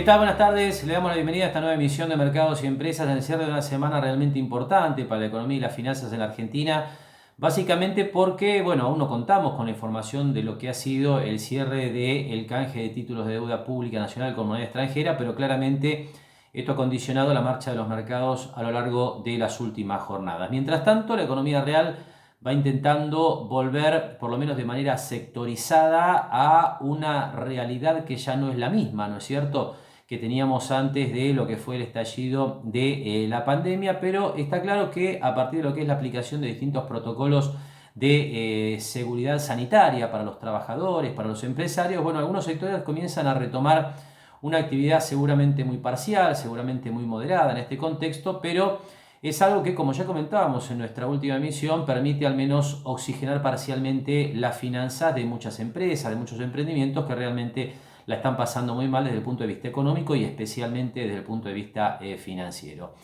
¿Qué tal? Buenas tardes. Le damos la bienvenida a esta nueva emisión de Mercados y Empresas en el cierre de una semana realmente importante para la economía y las finanzas en la Argentina. Básicamente porque, bueno, aún no contamos con la información de lo que ha sido el cierre del canje de títulos de deuda pública nacional con moneda extranjera, pero claramente esto ha condicionado la marcha de los mercados a lo largo de las últimas jornadas. Mientras tanto, la economía real va intentando volver, por lo menos de manera sectorizada, a una realidad que ya no es la misma, ¿no es cierto?, que teníamos antes de lo que fue el estallido de la pandemia, pero está claro que a partir de lo que es la aplicación de distintos protocolos de seguridad sanitaria para los trabajadores, para los empresarios, bueno, algunos sectores comienzan a retomar una actividad seguramente muy parcial, seguramente muy moderada en este contexto, pero es algo que, como ya comentábamos en nuestra última emisión, permite al menos oxigenar parcialmente las finanzas de muchas empresas, de muchos emprendimientos que realmente la están pasando muy mal desde el punto de vista económico y especialmente desde el punto de vista financiero.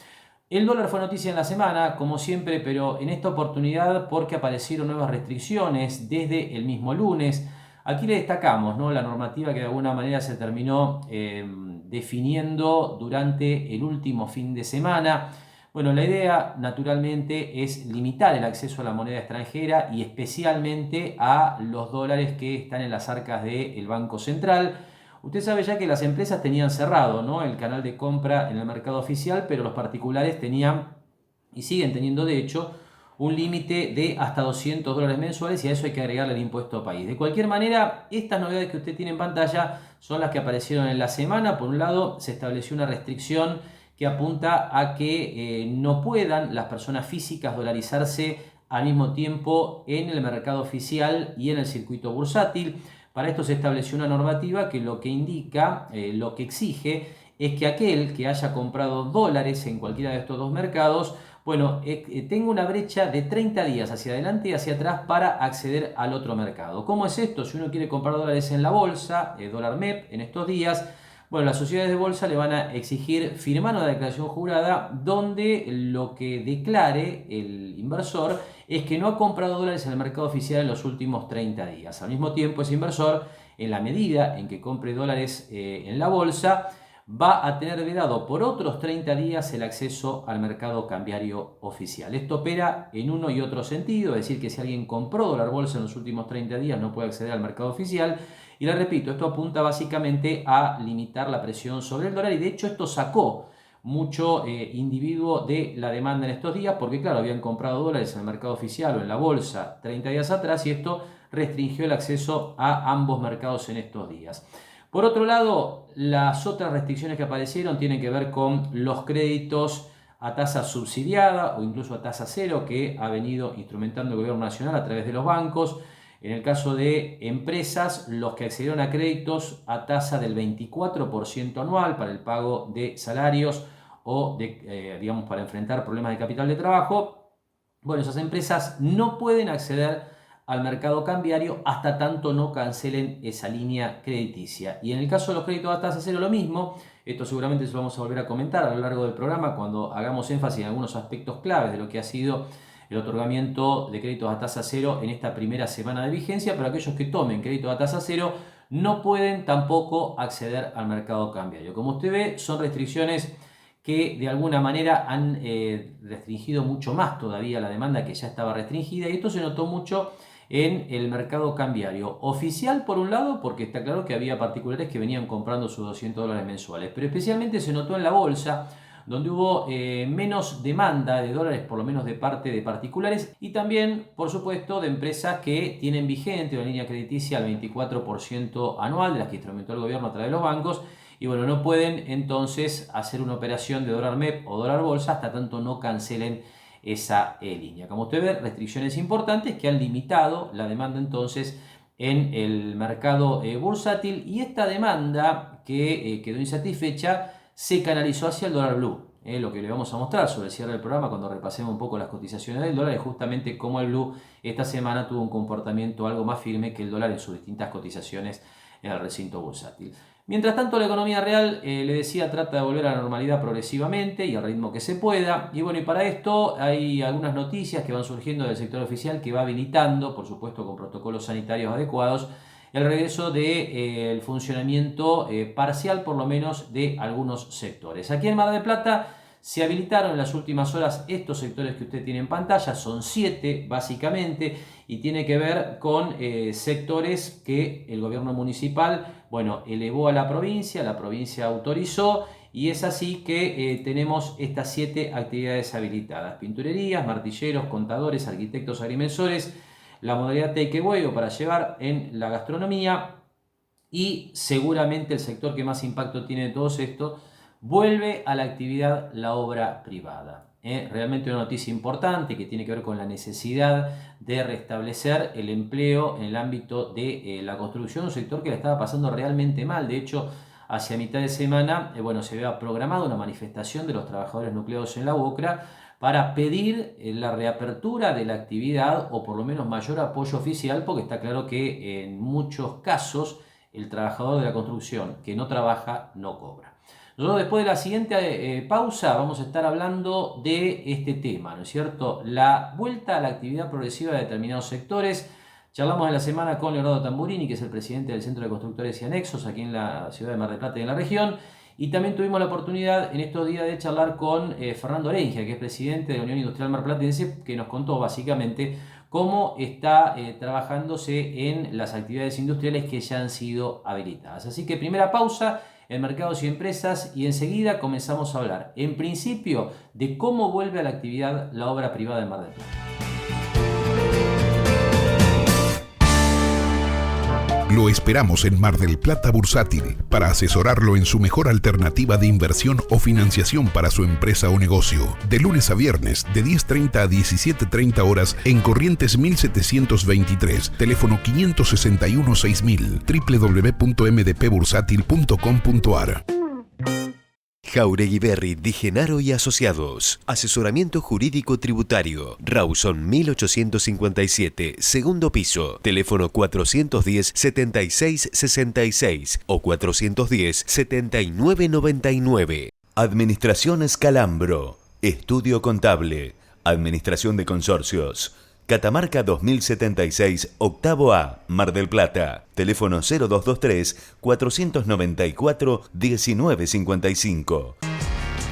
El dólar fue noticia en la semana, como siempre, pero en esta oportunidad porque aparecieron nuevas restricciones desde el mismo lunes. Aquí le destacamos, ¿no?, la normativa que de alguna manera se terminó definiendo durante el último fin de semana. Bueno, la idea naturalmente es limitar el acceso a la moneda extranjera y especialmente a los dólares que están en las arcas del Banco Central. Usted sabe ya que las empresas tenían cerrado, ¿no?, el canal de compra en el mercado oficial, pero los particulares tenían y siguen teniendo de hecho un límite de hasta 200 dólares mensuales y a eso hay que agregarle el impuesto país. De cualquier manera, estas novedades que usted tiene en pantalla son las que aparecieron en la semana. Por un lado, se estableció una restricción que apunta a que no puedan las personas físicas dolarizarse al mismo tiempo en el mercado oficial y en el circuito bursátil. Para esto se estableció una normativa que lo que indica, lo que exige, es que aquel que haya comprado dólares en cualquiera de estos dos mercados, bueno, tenga una brecha de 30 días hacia adelante y hacia atrás para acceder al otro mercado. ¿Cómo es esto? Si uno quiere comprar dólares en la bolsa, dólar MEP, en estos días, bueno, las sociedades de bolsa le van a exigir firmar una declaración jurada donde lo que declare el inversor es que no ha comprado dólares en el mercado oficial en los últimos 30 días. Al mismo tiempo, ese inversor, en la medida en que compre dólares en la bolsa, va a tener vedado por otros 30 días el acceso al mercado cambiario oficial. Esto opera en uno y otro sentido, es decir, que si alguien compró dólar bolsa en los últimos 30 días no puede acceder al mercado oficial. Y le repito, esto apunta básicamente a limitar la presión sobre el dólar y de hecho esto sacó mucho individuo de la demanda en estos días porque claro, habían comprado dólares en el mercado oficial o en la bolsa 30 días atrás y esto restringió el acceso a ambos mercados en estos días. Por otro lado, las otras restricciones que aparecieron tienen que ver con los créditos a tasa subsidiada o incluso a tasa cero que ha venido instrumentando el gobierno nacional a través de los bancos. En el caso de empresas, los que accedieron a créditos a tasa del 24% anual para el pago de salarios o digamos, para enfrentar problemas de capital de trabajo, bueno, esas empresas no pueden acceder al mercado cambiario hasta tanto no cancelen esa línea crediticia. Y en el caso de los créditos a tasa cero lo mismo, esto seguramente se lo vamos a volver a comentar a lo largo del programa cuando hagamos énfasis en algunos aspectos claves de lo que ha sido el otorgamiento de créditos a tasa cero en esta primera semana de vigencia, pero aquellos que tomen créditos a tasa cero no pueden tampoco acceder al mercado cambiario. Como usted ve, son restricciones que de alguna manera han restringido mucho más todavía la demanda que ya estaba restringida y esto se notó mucho en el mercado cambiario oficial por un lado porque está claro que había particulares que venían comprando sus 200 dólares mensuales, pero especialmente se notó en la bolsa donde hubo menos demanda de dólares, por lo menos de parte de particulares, y también, por supuesto, de empresas que tienen vigente una línea crediticia al 24% anual, de las que instrumentó el gobierno a través de los bancos, y bueno, no pueden entonces hacer una operación de dólar MEP o dólar bolsa hasta tanto no cancelen esa línea. Como usted ve, restricciones importantes que han limitado la demanda entonces en el mercado bursátil, y esta demanda que quedó insatisfecha se canalizó hacia el dólar blue. Lo que le vamos a mostrar sobre el cierre del programa cuando repasemos un poco las cotizaciones del dólar es justamente cómo el blue esta semana tuvo un comportamiento algo más firme que el dólar en sus distintas cotizaciones en el recinto bursátil. Mientras tanto, la economía real, le decía, trata de volver a la normalidad progresivamente y al ritmo que se pueda. Y bueno, y para esto hay algunas noticias que van surgiendo del sector oficial que va habilitando, por supuesto con protocolos sanitarios adecuados, el regreso del funcionamiento parcial, por lo menos, de algunos sectores. Aquí en Mar del Plata se habilitaron en las últimas horas estos sectores que usted tiene en pantalla, son 7 básicamente, y tiene que ver con sectores que el gobierno municipal, bueno, elevó a la provincia autorizó, y es así que tenemos estas 7 actividades habilitadas: pinturerías, martilleros, contadores, arquitectos, agrimensores, la modalidad takeaway o para llevar en la gastronomía, y seguramente el sector que más impacto tiene de todo esto, vuelve a la actividad la obra privada. Realmente una noticia importante que tiene que ver con la necesidad de restablecer el empleo en el ámbito de la construcción, un sector que le estaba pasando realmente mal. De hecho, hacia mitad de semana, se había programado una manifestación de los trabajadores nucleados en la UOCRA para pedir la reapertura de la actividad, o por lo menos mayor apoyo oficial, porque está claro que en muchos casos el trabajador de la construcción que no trabaja no cobra. Nosotros, después de la siguiente pausa, vamos a estar hablando de este tema, ¿no es cierto? La vuelta a la actividad progresiva de determinados sectores. Charlamos en la semana con Leonardo Tamburini, que es el presidente del Centro de Constructores y Anexos aquí en la ciudad de Mar del Plata y en la región. Y también tuvimos la oportunidad en estos días de charlar con Fernando Orengia, que es presidente de la Unión Industrial Marplatense, que nos contó básicamente cómo está trabajándose en las actividades industriales que ya han sido habilitadas. Así que primera pausa en Mercados y Empresas, y enseguida comenzamos a hablar, en principio, de cómo vuelve a la actividad la obra privada en Mar del Plata. Lo esperamos en Mar del Plata Bursátil para asesorarlo en su mejor alternativa de inversión o financiación para su empresa o negocio. De lunes a viernes, de 10:30 a 17:30 horas en Corrientes 1723, teléfono 561-6000, www.mdpbursátil.com.ar. Jauregui Berry Di Genaro y Asociados. Asesoramiento jurídico tributario. Rawson 1857, segundo piso. Teléfono 410-7666 o 410-7999. Administración Escalambro. Estudio contable. Administración de consorcios. Catamarca 2076, octavo A, Mar del Plata. Teléfono 0223-494-1955.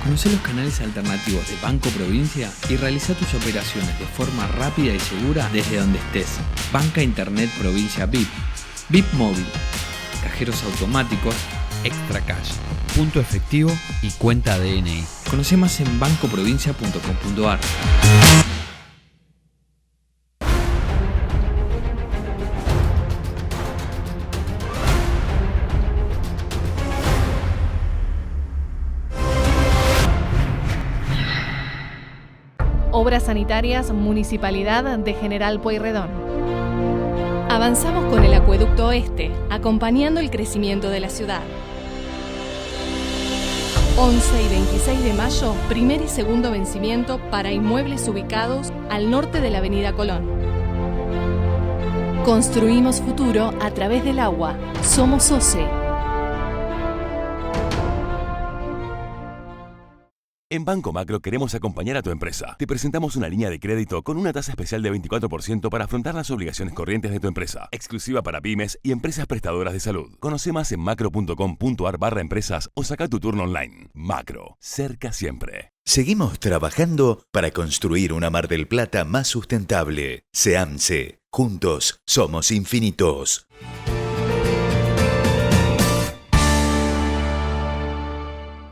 Conoce los canales alternativos de Banco Provincia y realiza tus operaciones de forma rápida y segura desde donde estés. Banca Internet Provincia VIP, VIP Móvil, cajeros automáticos, Extra Cash, punto efectivo y cuenta DNI. Conoce más en bancoprovincia.com.ar. Obras Sanitarias, Municipalidad de General Pueyrredón. Avanzamos con el Acueducto Oeste, acompañando el crecimiento de la ciudad. 11 y 26 de mayo, primer y segundo vencimiento para inmuebles ubicados al norte de la Avenida Colón. Construimos futuro a través del agua. Somos OCE. En Banco Macro queremos acompañar a tu empresa. Te presentamos una línea de crédito con una tasa especial de 24% para afrontar las obligaciones corrientes de tu empresa, exclusiva para pymes y empresas prestadoras de salud. Conoce más en macro.com.ar/empresas o saca tu turno online. Macro, cerca siempre. Seguimos trabajando para construir una Mar del Plata más sustentable. SEAMSE. Juntos somos infinitos.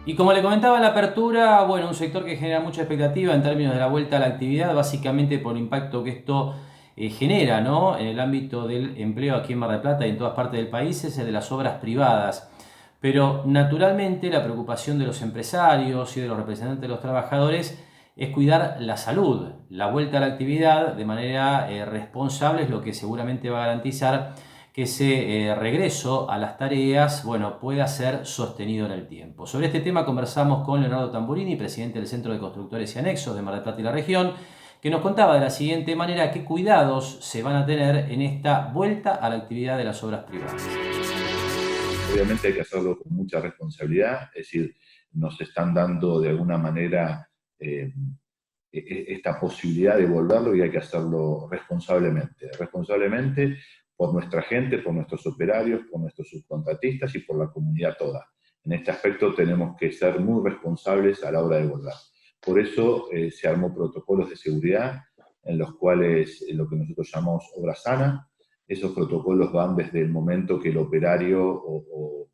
Y como le comentaba en la apertura, un sector que genera mucha expectativa en términos de la vuelta a la actividad, básicamente por el impacto que esto genera, ¿no?, en el ámbito del empleo aquí en Mar del Plata y en todas partes del país, es el de las obras privadas. Pero naturalmente la preocupación de los empresarios y de los representantes de los trabajadores es cuidar la salud. La vuelta a la actividad de manera responsable es lo que seguramente va a garantizar que ese regreso a las tareas, pueda ser sostenido en el tiempo. Sobre este tema conversamos con Leonardo Tamburini, presidente del Centro de Constructores y Anexos de Mar del Plata y la región, que nos contaba de la siguiente manera qué cuidados se van a tener en esta vuelta a la actividad de las obras privadas. Obviamente hay que hacerlo con mucha responsabilidad, es decir, nos están dando de alguna manera esta posibilidad de volverlo y hay que hacerlo responsablemente. Responsablemente por nuestra gente, por nuestros operarios, por nuestros subcontratistas y por la comunidad toda. En este aspecto tenemos que ser muy responsables a la hora de volver. Por eso se armó protocolos de seguridad en los cuales lo que nosotros llamamos obra sana. Esos protocolos van desde el momento que el operario o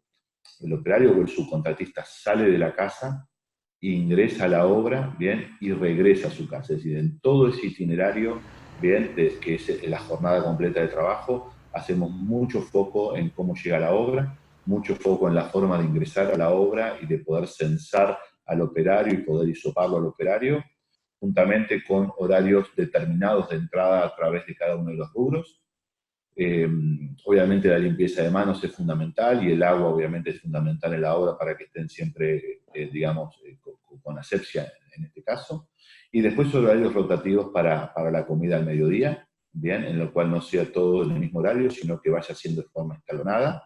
el subcontratista sale de la casa, ingresa a la obra, bien, y regresa a su casa. Es decir, en todo ese itinerario, bien, que es la jornada completa de trabajo, hacemos mucho foco en cómo llega la obra, mucho foco en la forma de ingresar a la obra y de poder censar al operario y poder hisoparlo al operario, juntamente con horarios determinados de entrada a través de cada uno de los rubros. Obviamente la limpieza de manos es fundamental y el agua obviamente es fundamental en la obra para que estén siempre, con asepsia en este caso. Y después horarios rotativos para la comida al mediodía, bien, en lo cual no sea todo en el mismo horario, sino que vaya siendo de forma escalonada.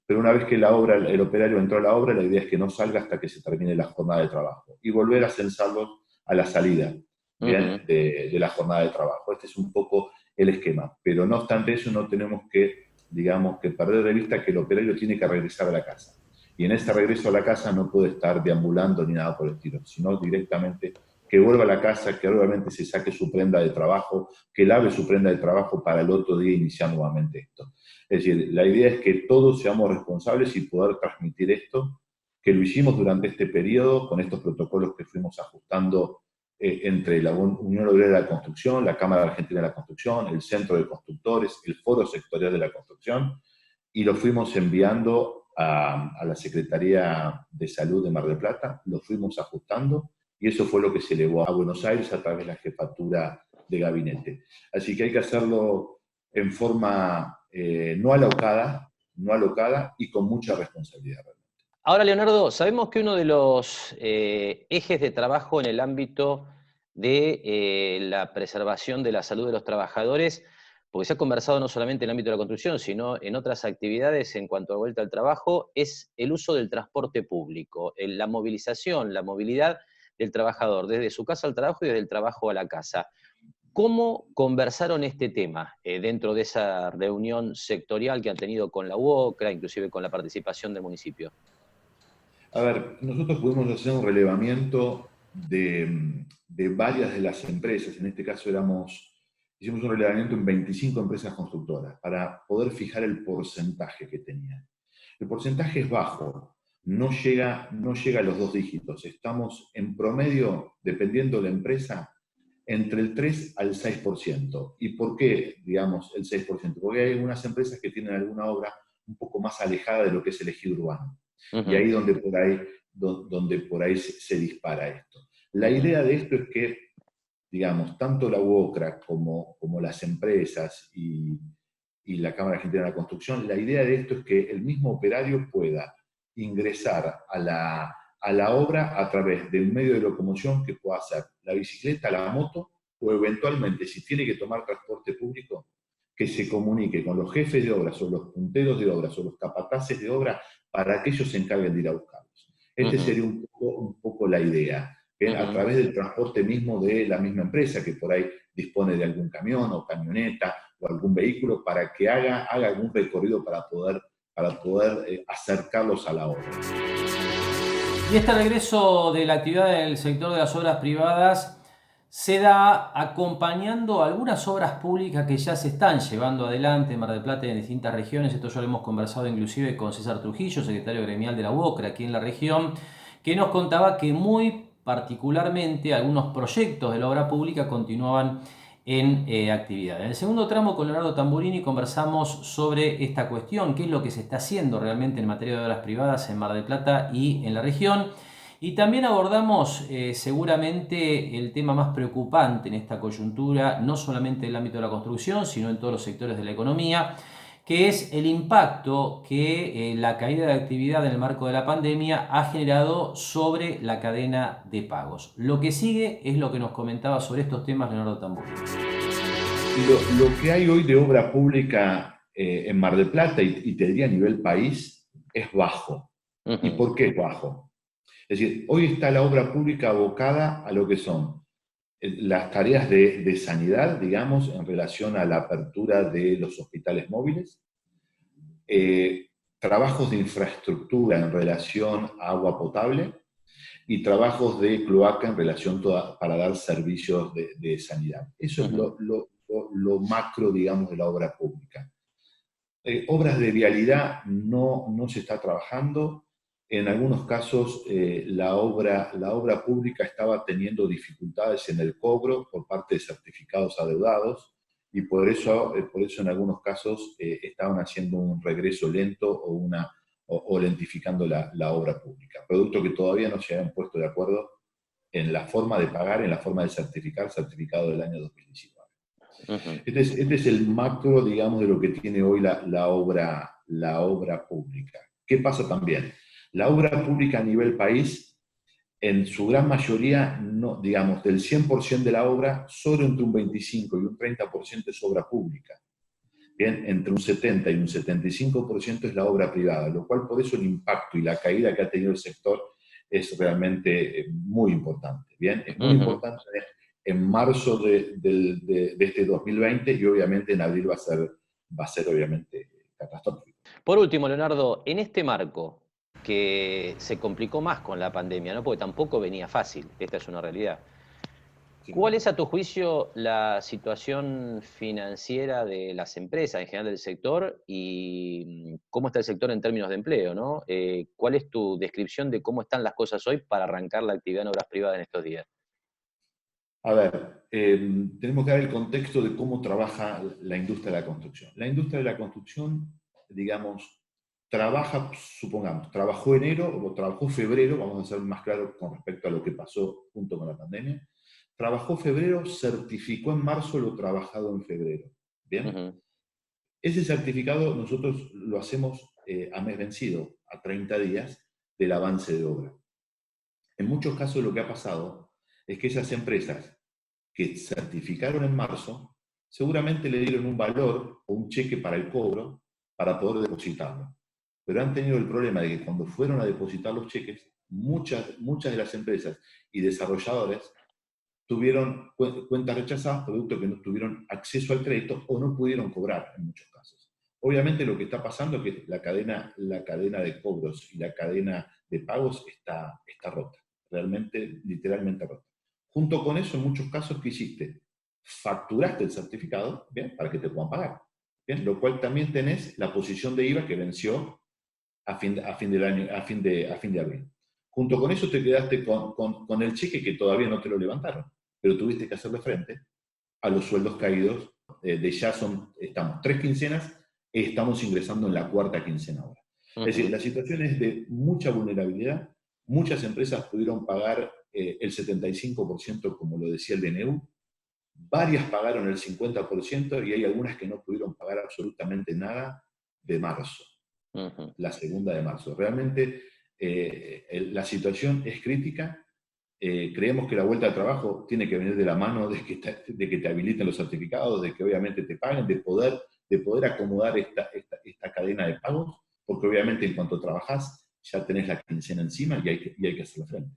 Pero una vez que el operario entró a la obra, la idea es que no salga hasta que se termine la jornada de trabajo y volver a censarlos a la salida, bien, de la jornada de trabajo. Este es un poco el esquema, pero no obstante eso no tenemos que, que perder de vista que el operario tiene que regresar a la casa. Y en ese regreso a la casa no puede estar deambulando ni nada por el estilo, sino directamente que vuelva a la casa, que obviamente se saque su prenda de trabajo, que lave su prenda de trabajo para el otro día iniciar nuevamente esto. Es decir, la idea es que todos seamos responsables y poder transmitir esto, que lo hicimos durante este periodo con estos protocolos que fuimos ajustando entre la Unión Obrera de la Construcción, la Cámara Argentina de la Construcción, el Centro de Constructores, el Foro Sectorial de la Construcción, y lo fuimos enviando a la Secretaría de Salud de Mar del Plata, lo fuimos ajustando, y eso fue lo que se elevó a Buenos Aires a través de la jefatura de gabinete. Así que hay que hacerlo en forma no alocada y con mucha responsabilidad. Ahora, Leonardo, sabemos que uno de los ejes de trabajo en el ámbito de la preservación de la salud de los trabajadores, porque se ha conversado no solamente en el ámbito de la construcción, sino en otras actividades en cuanto a vuelta al trabajo, es el uso del transporte público, la movilización, la movilidad del trabajador, desde su casa al trabajo y desde el trabajo a la casa. ¿Cómo conversaron este tema dentro de esa reunión sectorial que han tenido con la UOCRA, inclusive con la participación del municipio? A ver, nosotros pudimos hacer un relevamiento de varias de las empresas. En este caso hicimos un relevamiento en 25 empresas constructoras para poder fijar el porcentaje que tenían. El porcentaje es bajo, no llega a los 2 dígitos. Estamos en promedio, dependiendo de la empresa, entre el 3 al 6%. ¿Y por qué, digamos, el 6%? Porque hay algunas empresas que tienen alguna obra un poco más alejada de lo que es el ejido urbano. Y ahí donde por ahí se dispara esto. La idea de esto es que, digamos, tanto la UOCRA como las empresas y la Cámara Argentina de la Construcción, la idea de esto es que el mismo operario pueda ingresar a la obra a través del medio de locomoción que pueda ser la bicicleta, la moto, o eventualmente, si tiene que tomar transporte público, que se comunique con los jefes de obras o los punteros de obras o los capataces de obra para que ellos se encarguen de ir a buscarlos. Sería un poco la idea, a través del transporte mismo de la misma empresa, que por ahí dispone de algún camión o camioneta o algún vehículo para que haga algún recorrido para poder acercarlos a la obra. Y este regreso de la actividad del sector de las obras privadas se da acompañando algunas obras públicas que ya se están llevando adelante en Mar del Plata y en distintas regiones. Esto ya lo hemos conversado inclusive con César Trujillo, secretario gremial de la UOCRA aquí en la región, que nos contaba que muy particularmente algunos proyectos de la obra pública continuaban en actividad. En el segundo tramo con Leonardo Tamburini conversamos sobre esta cuestión, qué es lo que se está haciendo realmente en materia de obras privadas en Mar del Plata y en la región. Y también abordamos seguramente el tema más preocupante en esta coyuntura, no solamente en el ámbito de la construcción, sino en todos los sectores de la economía, que es el impacto que la caída de actividad en el marco de la pandemia ha generado sobre la cadena de pagos. Lo que sigue es lo que nos comentaba sobre estos temas Leonardo Tamburini. Lo que hay hoy de obra pública en Mar del Plata, y te diría a nivel país, es bajo. ¿Y por qué es bajo? Es decir, hoy está la obra pública abocada a lo que son las tareas de sanidad, digamos, en relación a la apertura de los hospitales móviles, trabajos de infraestructura en relación a agua potable y trabajos de cloaca en relación para dar servicios de sanidad. Eso es lo macro, digamos, de la obra pública. Obras de vialidad no se está trabajando. En algunos casos la obra pública estaba teniendo dificultades en el cobro por parte de certificados adeudados y por eso en algunos casos estaban haciendo un regreso lento o lentificando la obra pública. Producto que todavía no se habían puesto de acuerdo en la forma de pagar, en la forma de certificado del año 2019. Este es el macro, digamos, de lo que tiene hoy la obra pública. ¿Qué pasa también? La obra pública a nivel país, en su gran mayoría, no, digamos, del 100% de la obra, solo entre un 25 y un 30% es obra pública. Bien, entre un 70 y un 75% es la obra privada, lo cual por eso el impacto y la caída que ha tenido el sector es realmente muy importante. Bien, es muy importante en marzo de este 2020 y obviamente en abril va a ser obviamente catastrófico. Por último, Leonardo, en este marco que se complicó más con la pandemia, ¿no? Porque tampoco venía fácil, esta es una realidad. ¿Cuál es, a tu juicio, la situación financiera de las empresas en general del sector y cómo está el sector en términos de empleo, ¿no? ¿Cuál es tu descripción de cómo están las cosas hoy para arrancar la actividad en obras privadas en estos días? A ver, tenemos que dar el contexto de cómo trabaja la industria de la construcción. La industria de la construcción, digamos, trabajó enero o trabajó febrero, vamos a ser más claros con respecto a lo que pasó junto con la pandemia. Trabajó febrero, certificó en marzo lo trabajado en febrero. ¿Bien? Ese certificado nosotros lo hacemos a mes vencido, a 30 días del avance de obra. En muchos casos lo que ha pasado es que esas empresas que certificaron en marzo seguramente le dieron un valor o un cheque para el cobro para poder depositarlo. Pero han tenido el problema de que cuando fueron a depositar los cheques, muchas de las empresas y desarrolladores tuvieron cuentas rechazadas, producto que no tuvieron acceso al crédito o no pudieron cobrar en muchos casos. Obviamente lo que está pasando es que la cadena de cobros y la cadena de pagos está rota, realmente, literalmente rota. Junto con eso, en muchos casos, ¿qué hiciste? Facturaste el certificado, ¿bien? Para que te puedan pagar, ¿bien? Lo cual también tenés la posición de IVA que venció a fin de abril. Junto con eso te quedaste con el cheque que todavía no te lo levantaron, pero tuviste que hacerle frente a los sueldos caídos. Estamos 3 quincenas y estamos ingresando en la 4ª quincena ahora. Es decir, la situación es de mucha vulnerabilidad. Muchas empresas pudieron pagar el 75%, como lo decía el DNU. Varias pagaron el 50% y hay algunas que no pudieron pagar absolutamente nada de marzo. La segunda de marzo. Realmente la situación es crítica. Creemos que la vuelta al trabajo tiene que venir de la mano de que te habiliten los certificados, de que obviamente te paguen, de poder acomodar esta cadena de pagos, porque obviamente en cuanto trabajás ya tenés la quincena encima y hay que hacerle frente.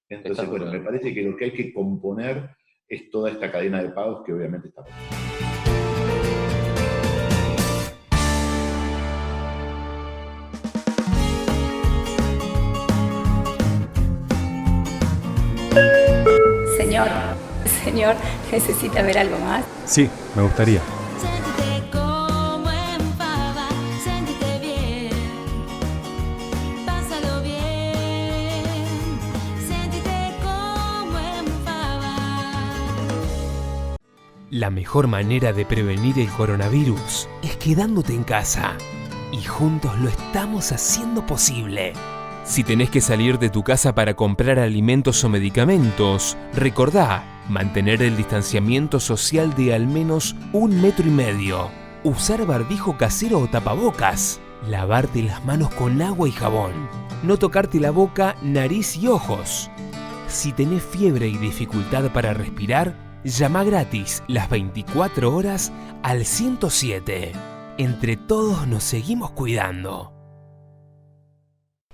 Entonces, bueno, me parece que lo que hay que componer es toda esta cadena de pagos que obviamente está rota. Señor, ¿necesita ver algo más? Sí, me gustaría. Séntete como en pava, séntete bien, pásalo bien, séntete como en pava. La mejor manera de prevenir el coronavirus es quedándote en casa. Y juntos lo estamos haciendo posible. Si tenés que salir de tu casa para comprar alimentos o medicamentos, recordá mantener el distanciamiento social de al menos 1,5 metros, usar barbijo casero o tapabocas, lavarte las manos con agua y jabón, no tocarte la boca, nariz y ojos. Si tenés fiebre y dificultad para respirar, llama gratis las 24 horas al 107. Entre todos nos seguimos cuidando.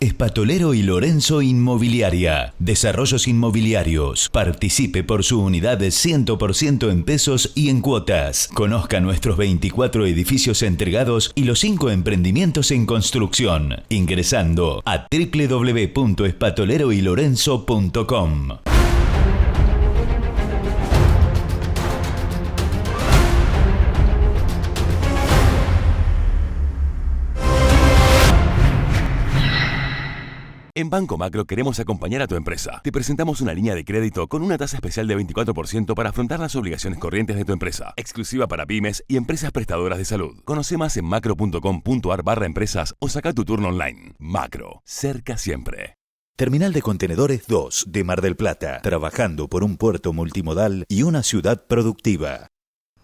Espatolero y Lorenzo Inmobiliaria. Desarrollos inmobiliarios. Participe por su unidad de 100% en pesos y en cuotas. Conozca nuestros 24 edificios entregados y los 5 emprendimientos en construcción. Ingresando a www.espatoleroylorenzo.com. En Banco Macro queremos acompañar a tu empresa. Te presentamos una línea de crédito con una tasa especial de 24% para afrontar las obligaciones corrientes de tu empresa, exclusiva para pymes y empresas prestadoras de salud. Conoce más en macro.com.ar/empresas o saca tu turno online. Macro, cerca siempre. Terminal de Contenedores 2 de Mar del Plata, trabajando por un puerto multimodal y una ciudad productiva.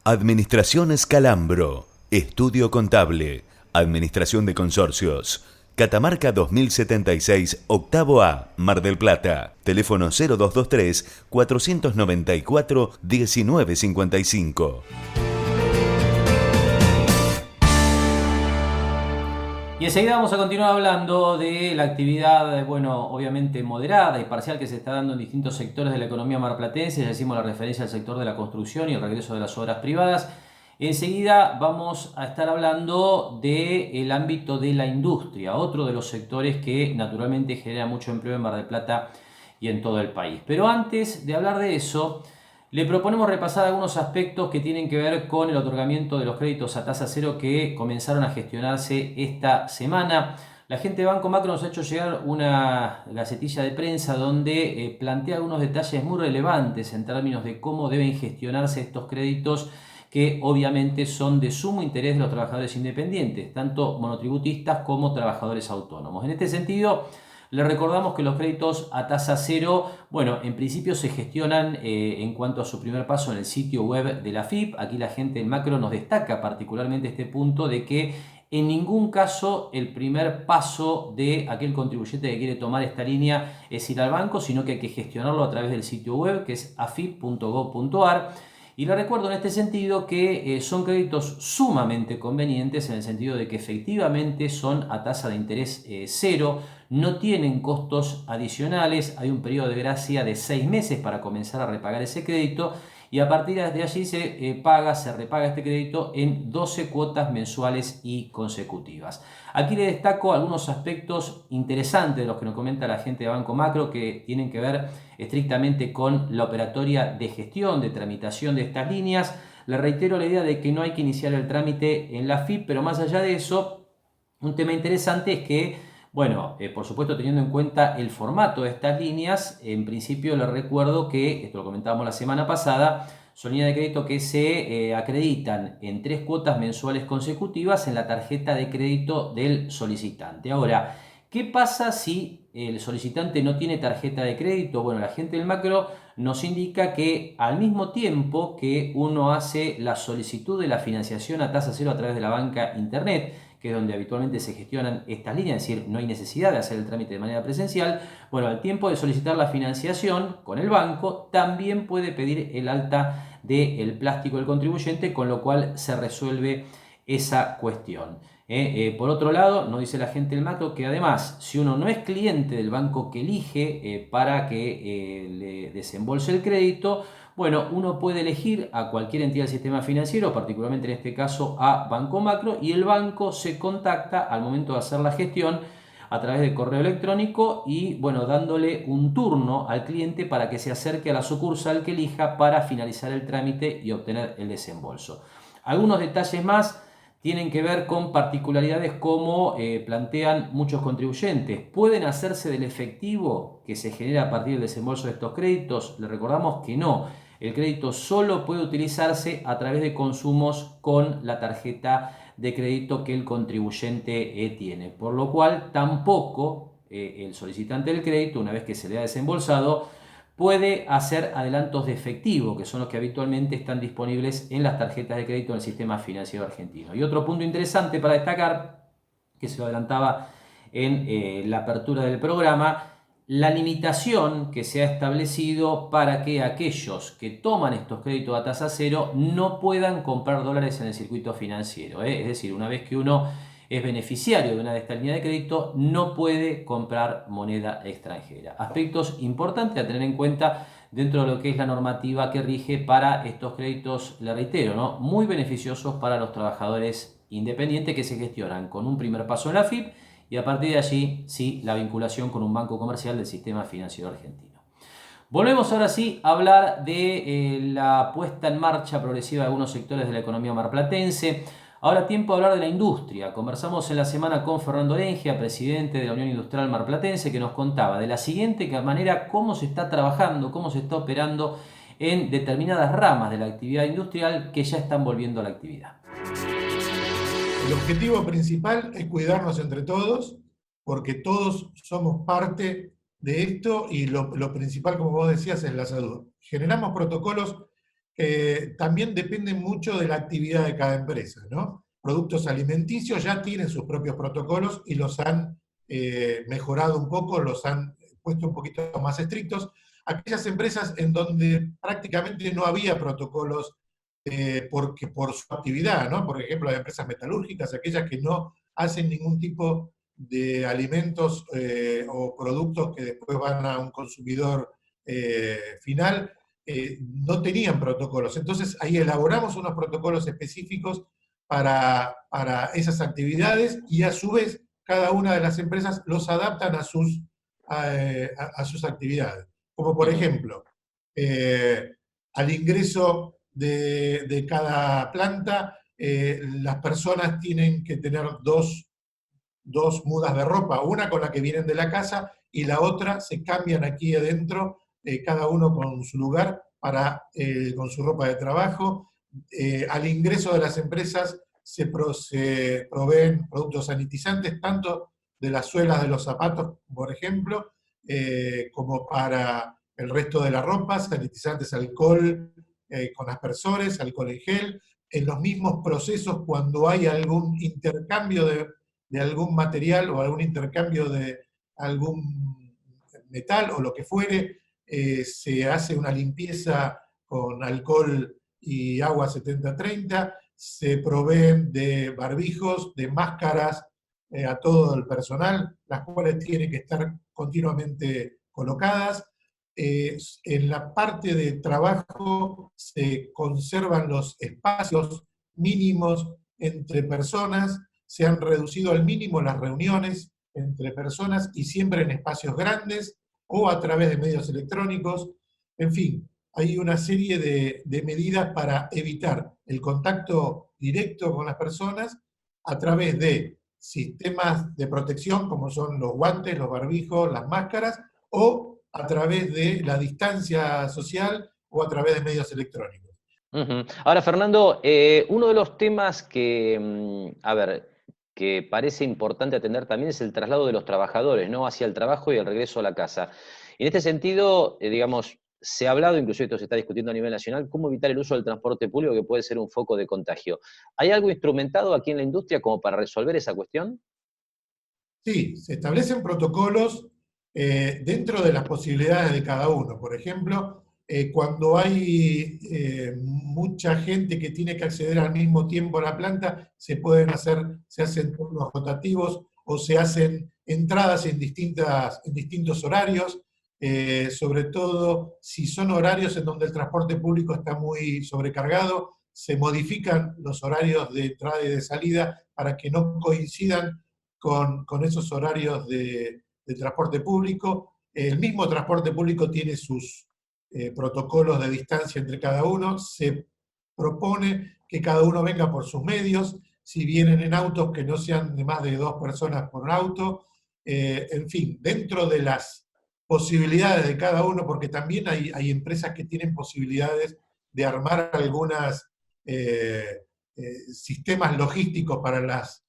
Administración Escalambro, Estudio Contable, Administración de Consorcios. Catamarca 2076, octavo A, Mar del Plata. Teléfono 0223 494 1955. Y enseguida vamos a continuar hablando de la actividad, bueno, obviamente moderada y parcial que se está dando en distintos sectores de la economía marplatense. Ya hicimos la referencia al sector de la construcción y el regreso de las obras privadas. Enseguida vamos a estar hablando del ámbito de la industria, otro de los sectores que naturalmente genera mucho empleo en Mar del Plata y en todo el país. Pero antes de hablar de eso, le proponemos repasar algunos aspectos que tienen que ver con el otorgamiento de los créditos a tasa cero que comenzaron a gestionarse esta semana. La gente de Banco Macro nos ha hecho llegar una gacetilla de prensa donde plantea algunos detalles muy relevantes en términos de cómo deben gestionarse estos créditos, que obviamente son de sumo interés de los trabajadores independientes, tanto monotributistas como trabajadores autónomos. En este sentido, les recordamos que los créditos a tasa cero, bueno, en principio se gestionan en cuanto a su primer paso en el sitio web de la AFIP. Aquí la gente en Macro nos destaca particularmente este punto de que en ningún caso el primer paso de aquel contribuyente que quiere tomar esta línea es ir al banco, sino que hay que gestionarlo a través del sitio web, que es afip.gov.ar. Y le recuerdo en este sentido que son créditos sumamente convenientes en el sentido de que efectivamente son a tasa de interés cero, no tienen costos adicionales, hay un periodo de gracia de 6 meses para comenzar a repagar ese crédito y a partir de allí se repaga este crédito en 12 cuotas mensuales y consecutivas. Aquí le destaco algunos aspectos interesantes de los que nos comenta la gente de Banco Macro que tienen que ver estrictamente con la operatoria de gestión, de tramitación de estas líneas. Le reitero la idea de que no hay que iniciar el trámite en la AFIP, pero más allá de eso, un tema interesante es que, bueno, por supuesto teniendo en cuenta el formato de estas líneas, en principio les recuerdo que, esto lo comentábamos la semana pasada, son líneas de crédito que se acreditan en 3 cuotas mensuales consecutivas en la tarjeta de crédito del solicitante. Ahora, ¿qué pasa si el solicitante no tiene tarjeta de crédito? Bueno, la gente del Macro nos indica que al mismo tiempo que uno hace la solicitud de la financiación a tasa cero a través de la banca internet, que es donde habitualmente se gestionan estas líneas, es decir, no hay necesidad de hacer el trámite de manera presencial, bueno, al tiempo de solicitar la financiación con el banco, también puede pedir el alta del plástico del contribuyente, con lo cual se resuelve esa cuestión. Por otro lado, nos dice la gente del Macro que además, si uno no es cliente del banco que elige para que le desembolse el crédito, bueno, uno puede elegir a cualquier entidad del sistema financiero, particularmente en este caso a Banco Macro, y el banco se contacta al momento de hacer la gestión a través de correo electrónico y, bueno, dándole un turno al cliente para que se acerque a la sucursal que elija para finalizar el trámite y obtener el desembolso. Algunos detalles más tienen que ver con particularidades como plantean muchos contribuyentes. ¿Pueden hacerse del efectivo que se genera a partir del desembolso de estos créditos? Le recordamos que no. El crédito solo puede utilizarse a través de consumos con la tarjeta de crédito que el contribuyente tiene. Por lo cual tampoco el solicitante del crédito, una vez que se le ha desembolsado, puede hacer adelantos de efectivo, que son los que habitualmente están disponibles en las tarjetas de crédito del sistema financiero argentino. Y otro punto interesante para destacar, que se lo adelantaba en la apertura del programa, la limitación que se ha establecido para que aquellos que toman estos créditos a tasa cero no puedan comprar dólares en el circuito financiero. Es decir, una vez que uno es beneficiario de una de estas líneas de crédito, no puede comprar moneda extranjera. Aspectos importantes a tener en cuenta dentro de lo que es la normativa que rige para estos créditos, le reitero, ¿no? Muy beneficiosos para los trabajadores independientes que se gestionan con un primer paso en la AFIP y a partir de allí, sí, la vinculación con un banco comercial del sistema financiero argentino. Volvemos ahora sí a hablar de la puesta en marcha progresiva de algunos sectores de la economía marplatense. Ahora tiempo de hablar de la industria. Conversamos en la semana con Fernando Orengia, presidente de la Unión Industrial Marplatense, que nos contaba de la siguiente manera cómo se está trabajando, cómo se está operando en determinadas ramas de la actividad industrial que ya están volviendo a la actividad. El objetivo principal es cuidarnos entre todos, porque todos somos parte de esto y lo principal, como vos decías, es la salud. Generamos protocolos que también dependen mucho de la actividad de cada empresa, ¿no? Productos alimenticios ya tienen sus propios protocolos y los han mejorado un poco, los han puesto un poquito más estrictos. Aquellas empresas en donde prácticamente no había protocolos porque por su actividad, ¿no? Por ejemplo, las empresas metalúrgicas, aquellas que no hacen ningún tipo de alimentos o productos que después van a un consumidor final, no tenían protocolos. Entonces ahí elaboramos unos protocolos específicos para esas actividades y a su vez cada una de las empresas los adaptan a sus actividades. Como por ejemplo, al ingreso de cada planta, las personas tienen que tener dos mudas de ropa, una con la que vienen de la casa y la otra se cambian aquí adentro, cada uno con su lugar, con su ropa de trabajo. Al ingreso de las empresas se proveen productos sanitizantes, tanto de las suelas de los zapatos, por ejemplo, como para el resto de la ropa, sanitizantes, alcohol con aspersores, alcohol en gel. En los mismos procesos, cuando hay algún intercambio de algún material o algún intercambio de algún metal o lo que fuere, se hace una limpieza con alcohol y agua 70-30, se proveen de barbijos, de máscaras a todo el personal, las cuales tienen que estar continuamente colocadas. En la parte de trabajo se conservan los espacios mínimos entre personas, se han reducido al mínimo las reuniones entre personas y siempre en espacios grandes o a través de medios electrónicos. En fin, hay una serie de medidas para evitar el contacto directo con las personas a través de sistemas de protección como son los guantes, los barbijos, las máscaras, o a través de la distancia social o a través de medios electrónicos. Ahora, Fernando, uno de los temas que, que parece importante atender también es el traslado de los trabajadores, ¿no? Hacia el trabajo y el regreso a la casa. Y en este sentido, digamos, se ha hablado, incluso esto se está discutiendo a nivel nacional, cómo evitar el uso del transporte público que puede ser un foco de contagio. ¿Hay algo instrumentado aquí en la industria como para resolver esa cuestión? Sí, se establecen protocolos dentro de las posibilidades de cada uno. Por ejemplo, cuando hay mucha gente que tiene que acceder al mismo tiempo a la planta, se hacen turnos rotativos o se hacen entradas en distintos horarios, sobre todo si son horarios en donde el transporte público está muy sobrecargado, se modifican los horarios de entrada y de salida para que no coincidan con esos horarios de transporte público. El mismo transporte público tiene sus protocolos de distancia entre cada uno, se propone que cada uno venga por sus medios, si vienen en autos que no sean de más de 2 personas por auto, en fin, dentro de las posibilidades de cada uno, porque también hay empresas que tienen posibilidades de armar algunos sistemas logísticos para las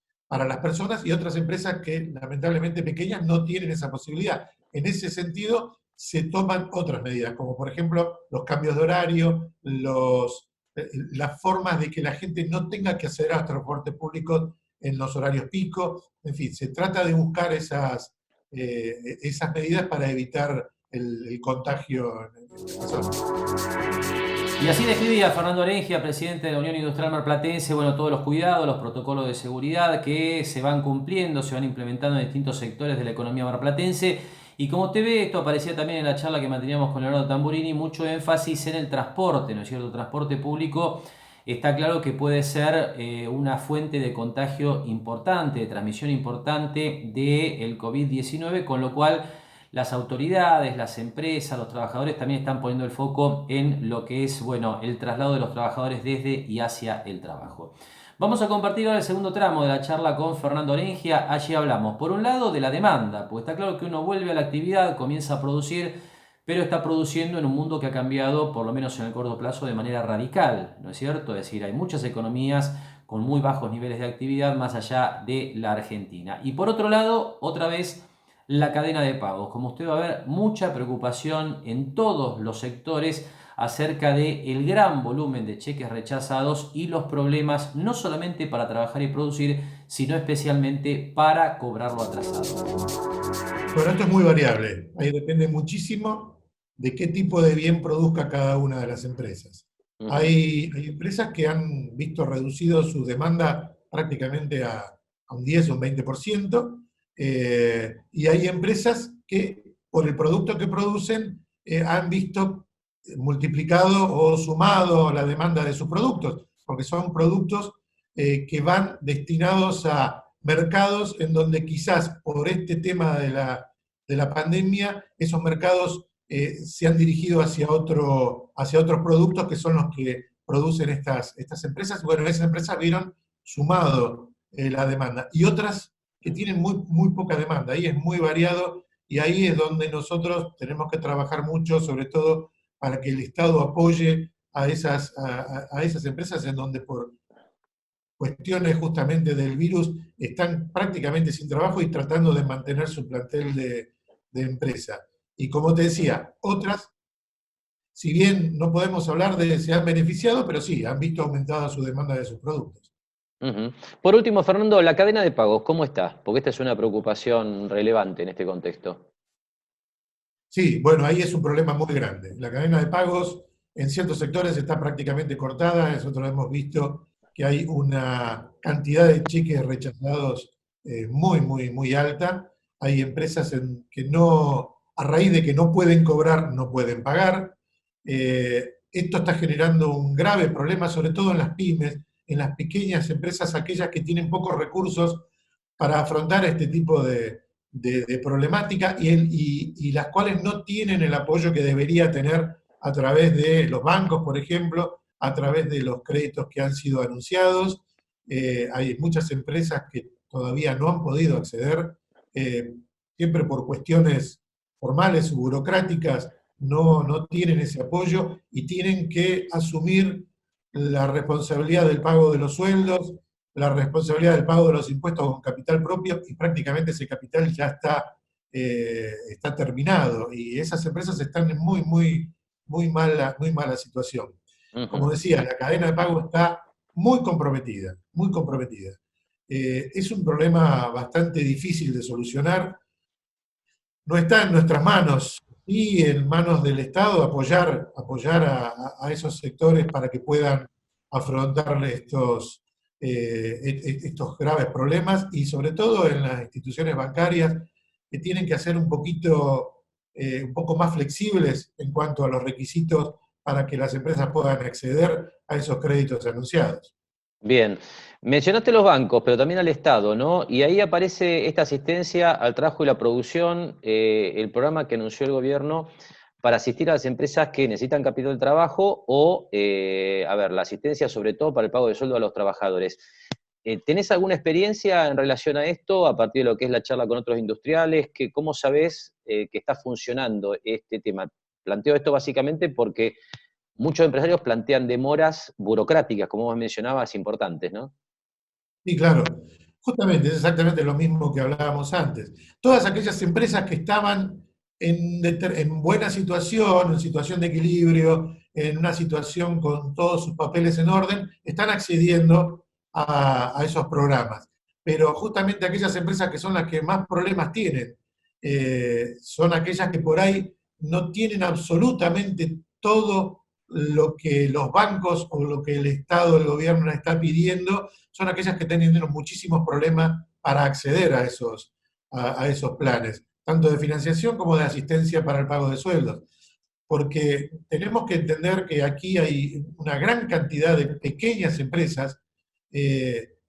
personas y otras empresas que lamentablemente pequeñas no tienen esa posibilidad. En ese sentido, se toman otras medidas, como por ejemplo los cambios de horario, las formas de que la gente no tenga que acceder al transporte público en los horarios pico. En fin, se trata de buscar esas medidas para evitar el contagio en las personas. Y así describía Fernando Orengia, presidente de la Unión Industrial Marplatense, bueno, todos los cuidados, los protocolos de seguridad que se van cumpliendo, se van implementando en distintos sectores de la economía marplatense. Y como te ve, esto aparecía también en la charla que manteníamos con Leonardo Tamburini, mucho énfasis en el transporte, ¿no es cierto? El transporte público está claro que puede ser una fuente de contagio importante, de transmisión importante del COVID-19, con lo cual las autoridades, las empresas, los trabajadores también están poniendo el foco en lo que es, bueno, el traslado de los trabajadores desde y hacia el trabajo. Vamos a compartir ahora el segundo tramo de la charla con Fernando Orengia. Allí hablamos, por un lado, de la demanda, pues está claro que uno vuelve a la actividad, comienza a producir, pero está produciendo en un mundo que ha cambiado, por lo menos en el corto plazo, de manera radical, ¿no es cierto? Es decir, hay muchas economías con muy bajos niveles de actividad más allá de la Argentina. Y por otro lado, otra vez, la cadena de pagos. Como usted va a ver, mucha preocupación en todos los sectores acerca del gran volumen de cheques rechazados y los problemas no solamente para trabajar y producir, sino especialmente para cobrarlo atrasado. Bueno, esto es muy variable. Ahí depende muchísimo de qué tipo de bien produzca cada una de las empresas. Hay empresas que han visto reducido su demanda prácticamente a un 10 o un 20%, y hay empresas que, por el producto que producen, han visto multiplicado o sumado la demanda de sus productos, porque son productos que van destinados a mercados en donde quizás por este tema de la pandemia, esos mercados se han dirigido hacia otros productos que son los que producen estas empresas. Bueno, esas empresas vieron sumado la demanda. Y otras que tienen muy poca demanda. Ahí es muy variado y ahí es donde nosotros tenemos que trabajar mucho, sobre todo para que el Estado apoye a esas empresas en donde por cuestiones justamente del virus están prácticamente sin trabajo y tratando de mantener su plantel de empresa. Y como te decía, otras, si bien no podemos hablar de se han beneficiado, pero sí, han visto aumentada su demanda de sus productos. Por último, Fernando, la cadena de pagos, ¿cómo está? Porque esta es una preocupación relevante en este contexto. Sí, bueno, ahí es un problema muy grande. La cadena de pagos en ciertos sectores está prácticamente cortada. Nosotros hemos visto que hay una cantidad de cheques rechazados muy alta. Hay empresas que no, a raíz de que no pueden cobrar, no pueden pagar. Esto está generando un grave problema, sobre todo en las pymes, en las pequeñas empresas, aquellas que tienen pocos recursos para afrontar este tipo de problemática y las cuales no tienen el apoyo que debería tener a través de los bancos, por ejemplo, a través de los créditos que han sido anunciados. Hay muchas empresas que todavía no han podido acceder, siempre por cuestiones formales o burocráticas, no tienen ese apoyo y tienen que asumir la responsabilidad del pago de los sueldos, la responsabilidad del pago de los impuestos con capital propio, y prácticamente ese capital ya está terminado, y esas empresas están en muy mala situación. Como decía, la cadena de pago está muy comprometida, muy comprometida. Es un problema bastante difícil de solucionar. No está en nuestras manos, y en manos del Estado apoyar a esos sectores para que puedan afrontarle estos graves problemas, y sobre todo en las instituciones bancarias, que tienen que hacer un poco más flexibles en cuanto a los requisitos para que las empresas puedan acceder a esos créditos anunciados. Bien, mencionaste los bancos, pero también al Estado, ¿no? Y ahí aparece esta asistencia al trabajo y la producción, el programa que anunció el gobierno para asistir a las empresas que necesitan capital de trabajo o, la asistencia sobre todo para el pago de sueldo a los trabajadores. ¿Tenés alguna experiencia en relación a esto, a partir de lo que es la charla con otros industriales? ¿Cómo sabés que está funcionando este tema? Planteo esto básicamente porque muchos empresarios plantean demoras burocráticas, como vos mencionabas, importantes, ¿no? Sí, claro. Justamente, es exactamente lo mismo que hablábamos antes. Todas aquellas empresas que estaban en buena situación, en situación de equilibrio, en una situación con todos sus papeles en orden, están accediendo a esos programas. Pero justamente aquellas empresas que son las que más problemas tienen, son aquellas que por ahí no tienen absolutamente todo lo que los bancos o lo que el Estado, el gobierno les está pidiendo, son aquellas que tienen muchísimos problemas para acceder a esos planes, tanto de financiación como de asistencia para el pago de sueldos. Porque tenemos que entender que aquí hay una gran cantidad de pequeñas empresas eh,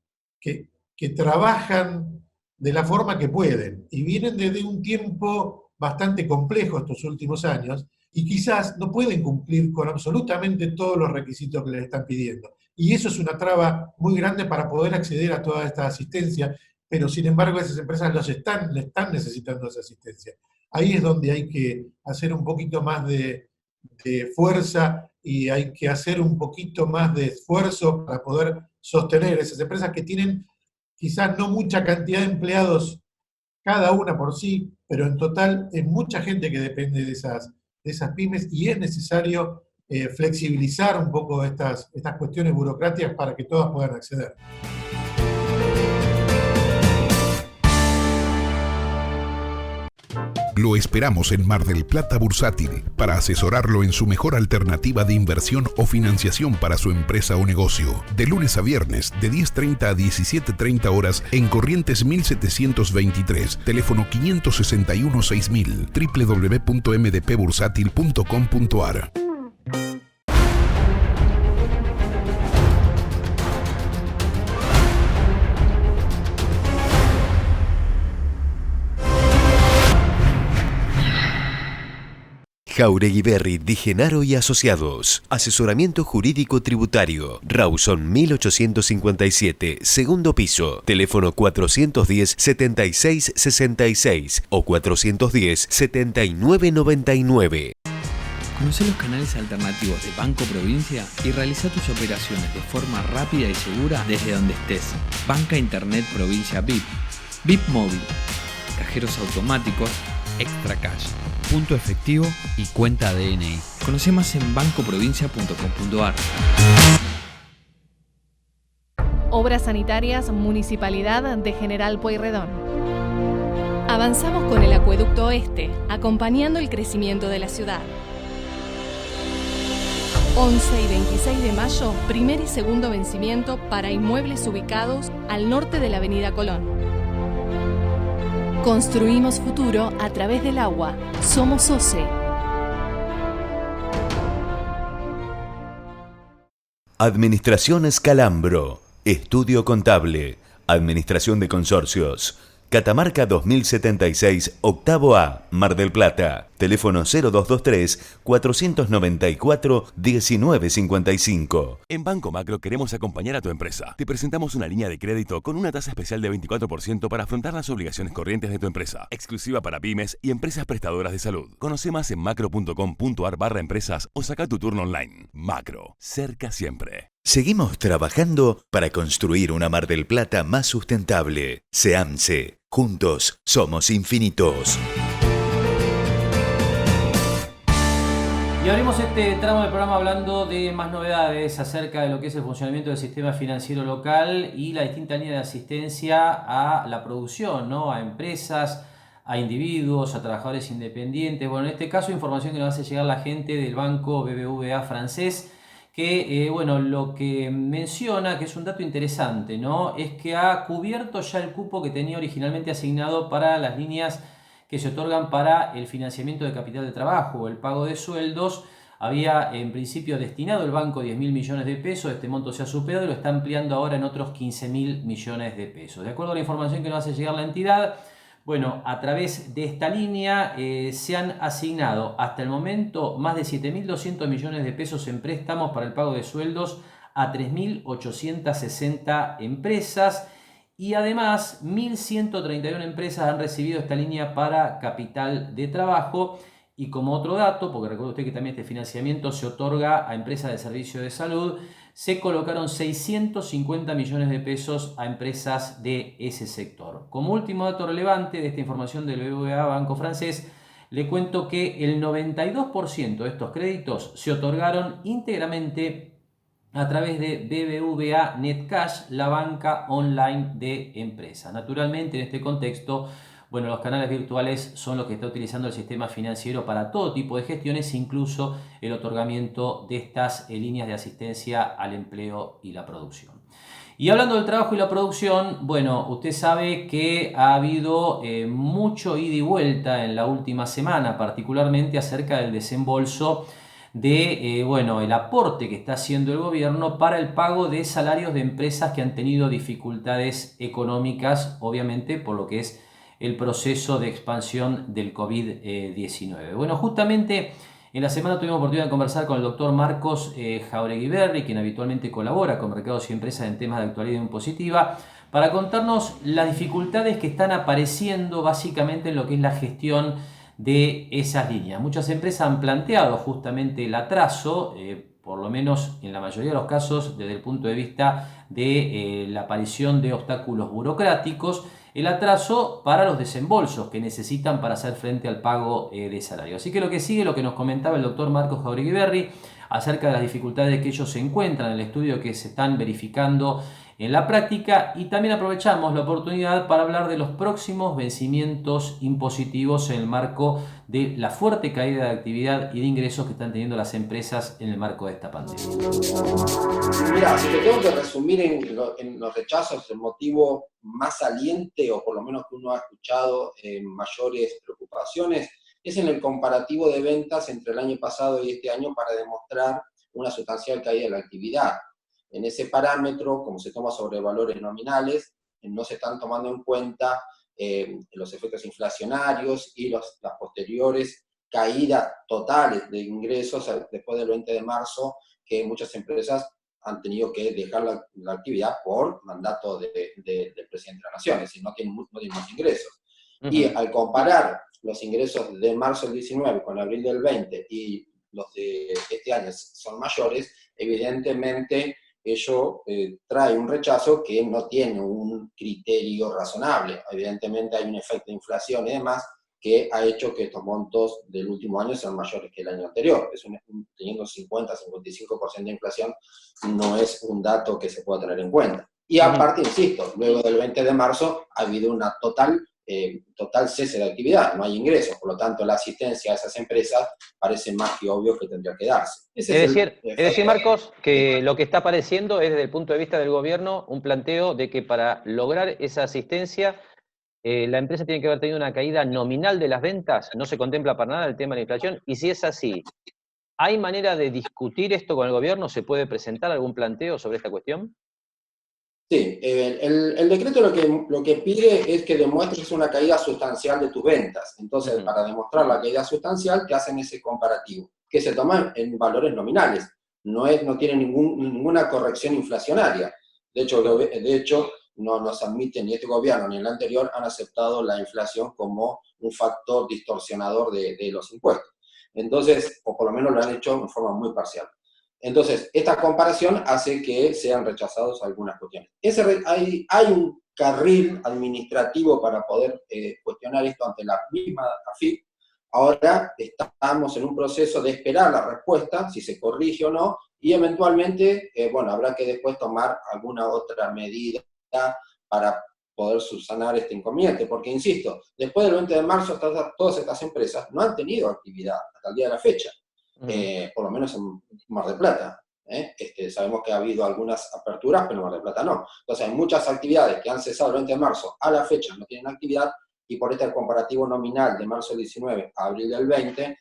que trabajan de la forma que pueden y vienen desde un tiempo bastante complejo estos últimos años y quizás no pueden cumplir con absolutamente todos los requisitos que les están pidiendo. Y eso es una traba muy grande para poder acceder a toda esta asistencia, pero sin embargo esas empresas le están necesitando esa asistencia. Ahí es donde hay que hacer un poquito más de fuerza y hay que hacer un poquito más de esfuerzo para poder sostener esas empresas que tienen quizás no mucha cantidad de empleados cada una por sí, pero en total es mucha gente que depende de esas pymes y es necesario flexibilizar un poco estas cuestiones burocráticas para que todas puedan acceder. Lo esperamos en Mar del Plata Bursátil para asesorarlo en su mejor alternativa de inversión o financiación para su empresa o negocio. De lunes a viernes, de 10:30 a 17:30 horas en Corrientes 1723, teléfono 561-6000, www.mdpbursátil.com.ar. Jauregui Berry, Di Genaro y Asociados. Asesoramiento jurídico tributario. Rawson 1857, segundo piso. Teléfono 410-7666 o 410-7999. Conoce los canales alternativos de Banco Provincia y realiza tus operaciones de forma rápida y segura desde donde estés. Banca Internet Provincia VIP, VIP Móvil, cajeros automáticos, Extra Cash, punto efectivo y cuenta DNI. Conoce más en bancoprovincia.com.ar. Obras Sanitarias Municipalidad de General Pueyrredón. Avanzamos con el Acueducto Oeste, acompañando el crecimiento de la ciudad. 11 y 26 de mayo, primer y segundo vencimiento para inmuebles ubicados al norte de la Avenida Colón. Construimos futuro a través del agua. Somos OCE. Administración Escalambro. Estudio contable. Administración de consorcios. Catamarca 2076, octavo A, Mar del Plata. Teléfono 0223-494-1955. En Banco Macro queremos acompañar a tu empresa. Te presentamos una línea de crédito con una tasa especial de 24% para afrontar las obligaciones corrientes de tu empresa. Exclusiva para pymes y empresas prestadoras de salud. Conoce más en macro.com.ar/empresas o saca tu turno online. Macro, cerca siempre. Seguimos trabajando para construir una Mar del Plata más sustentable. SEAMSE. Juntos somos infinitos. Y abrimos este tramo del programa hablando de más novedades acerca de lo que es el funcionamiento del sistema financiero local y la distinta línea de asistencia a la producción, ¿no? A empresas, a individuos, a trabajadores independientes. Bueno, en este caso, información que nos hace llegar la gente del banco BBVA francés, que lo que menciona, que es un dato interesante, ¿no? Es que ha cubierto ya el cupo que tenía originalmente asignado para las líneas que se otorgan para el financiamiento de capital de trabajo o el pago de sueldos. Había en principio destinado el banco 10.000 millones de pesos, este monto se ha superado y lo está ampliando ahora en otros 15.000 millones de pesos. De acuerdo a la información que nos hace llegar la entidad, bueno, a través de esta línea se han asignado hasta el momento más de 7.200 millones de pesos en préstamos para el pago de sueldos a 3.860 empresas. Y además, 1.131 empresas han recibido esta línea para capital de trabajo. Y como otro dato, porque recuerde usted que también este financiamiento se otorga a empresas de servicio de salud, se colocaron 650 millones de pesos a empresas de ese sector. Como último dato relevante de esta información del BBVA Banco Francés, le cuento que el 92% de estos créditos se otorgaron íntegramente a través de BBVA Netcash, la banca online de empresas. Naturalmente, en este contexto, Bueno, los canales virtuales son los que está utilizando el sistema financiero para todo tipo de gestiones, incluso el otorgamiento de estas líneas de asistencia al empleo y la producción. Y hablando del trabajo y la producción, bueno, usted sabe que ha habido mucho ida y vuelta en la última semana, particularmente acerca del desembolso de, bueno, el aporte que está haciendo el gobierno para el pago de salarios de empresas que han tenido dificultades económicas, obviamente por lo que es el proceso de expansión del COVID-19. Bueno, justamente en la semana tuvimos oportunidad de conversar con el doctor Marcos Jauregui Berri, quien habitualmente colabora con Mercados y Empresas en temas de actualidad impositiva, para contarnos las dificultades que están apareciendo básicamente en lo que es la gestión de esas líneas. Muchas empresas han planteado justamente el atraso, por lo menos en la mayoría de los casos, desde el punto de vista de la aparición de obstáculos burocráticos, el atraso para los desembolsos que necesitan para hacer frente al pago de salario. Así que lo que sigue, lo que nos comentaba el doctor Marcos Jauregui Berri acerca de las dificultades que ellos se encuentran en el estudio que se están verificando en la práctica, y también aprovechamos la oportunidad para hablar de los próximos vencimientos impositivos en el marco de la fuerte caída de actividad y de ingresos que están teniendo las empresas en el marco de esta pandemia. Mira, si te tengo que resumir en los rechazos, el motivo más saliente, o por lo menos que uno ha escuchado mayores preocupaciones, es en el comparativo de ventas entre el año pasado y este año para demostrar una sustancial caída de la actividad. En ese parámetro, como se toma sobre valores nominales, no se están tomando en cuenta los efectos inflacionarios y las posteriores caídas totales de ingresos después del 20 de marzo, que muchas empresas han tenido que dejar la actividad por mandato del presidente de la Nación, es decir, no tienen más ingresos. Y al comparar los ingresos de marzo del 19 con abril del 20 y los de este año son mayores, evidentemente ello trae un rechazo que no tiene un criterio razonable. Evidentemente hay un efecto de inflación y demás que ha hecho que estos montos del último año sean mayores que el año anterior. Teniendo 50-55% de inflación, no es un dato que se pueda tener en cuenta. Y aparte, insisto, luego del 20 de marzo ha habido una total cese de actividad, no hay ingresos, por lo tanto la asistencia a esas empresas parece más que obvio que tendría que darse. Es decir, Marcos, que lo que está apareciendo es desde el punto de vista del gobierno un planteo de que para lograr esa asistencia la empresa tiene que haber tenido una caída nominal de las ventas, no se contempla para nada el tema de la inflación, y si es así, ¿hay manera de discutir esto con el gobierno? ¿Se puede presentar algún planteo sobre esta cuestión? Sí, el decreto lo que pide es que demuestres una caída sustancial de tus ventas. Entonces, para demostrar la caída sustancial, te hacen ese comparativo, que se toma en valores nominales. No tiene ninguna corrección inflacionaria. De hecho, no nos admiten, ni este gobierno ni el anterior han aceptado la inflación como un factor distorsionador de los impuestos. Entonces, o por lo menos lo han hecho en forma muy parcial. Entonces, esta comparación hace que sean rechazados algunas cuestiones. Hay un carril administrativo para poder cuestionar esto ante la misma AFIP. Ahora estamos en un proceso de esperar la respuesta, si se corrige o no, y eventualmente, habrá que después tomar alguna otra medida para poder subsanar este inconveniente. Porque, insisto, después del 20 de marzo, todas estas empresas no han tenido actividad hasta el día de la fecha. Por lo menos en Mar del Plata. Sabemos que ha habido algunas aperturas, pero en Mar del Plata no. Entonces hay muchas actividades que han cesado el 20 de marzo a la fecha, no tienen actividad, y por este comparativo nominal de marzo del 19 a abril del 20,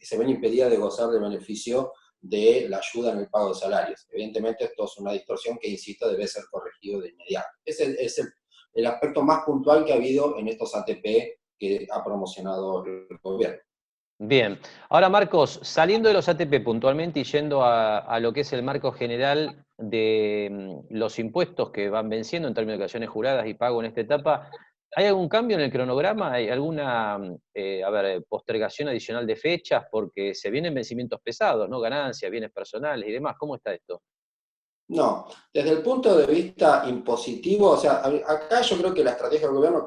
se ven impedidas de gozar del beneficio de la ayuda en el pago de salarios. Evidentemente esto es una distorsión que, insisto, debe ser corregido de inmediato. Ese es el aspecto más puntual que ha habido en estos ATP que ha promocionado el gobierno. Bien. Ahora, Marcos, saliendo de los ATP puntualmente y yendo a lo que es el marco general de los impuestos que van venciendo en términos de declaraciones juradas y pago en esta etapa, ¿hay algún cambio en el cronograma? ¿Hay alguna postergación adicional de fechas? Porque se vienen vencimientos pesados, ¿no? Ganancias, bienes personales y demás. ¿Cómo está esto? No, desde el punto de vista impositivo, o sea, acá yo creo que la estrategia del gobierno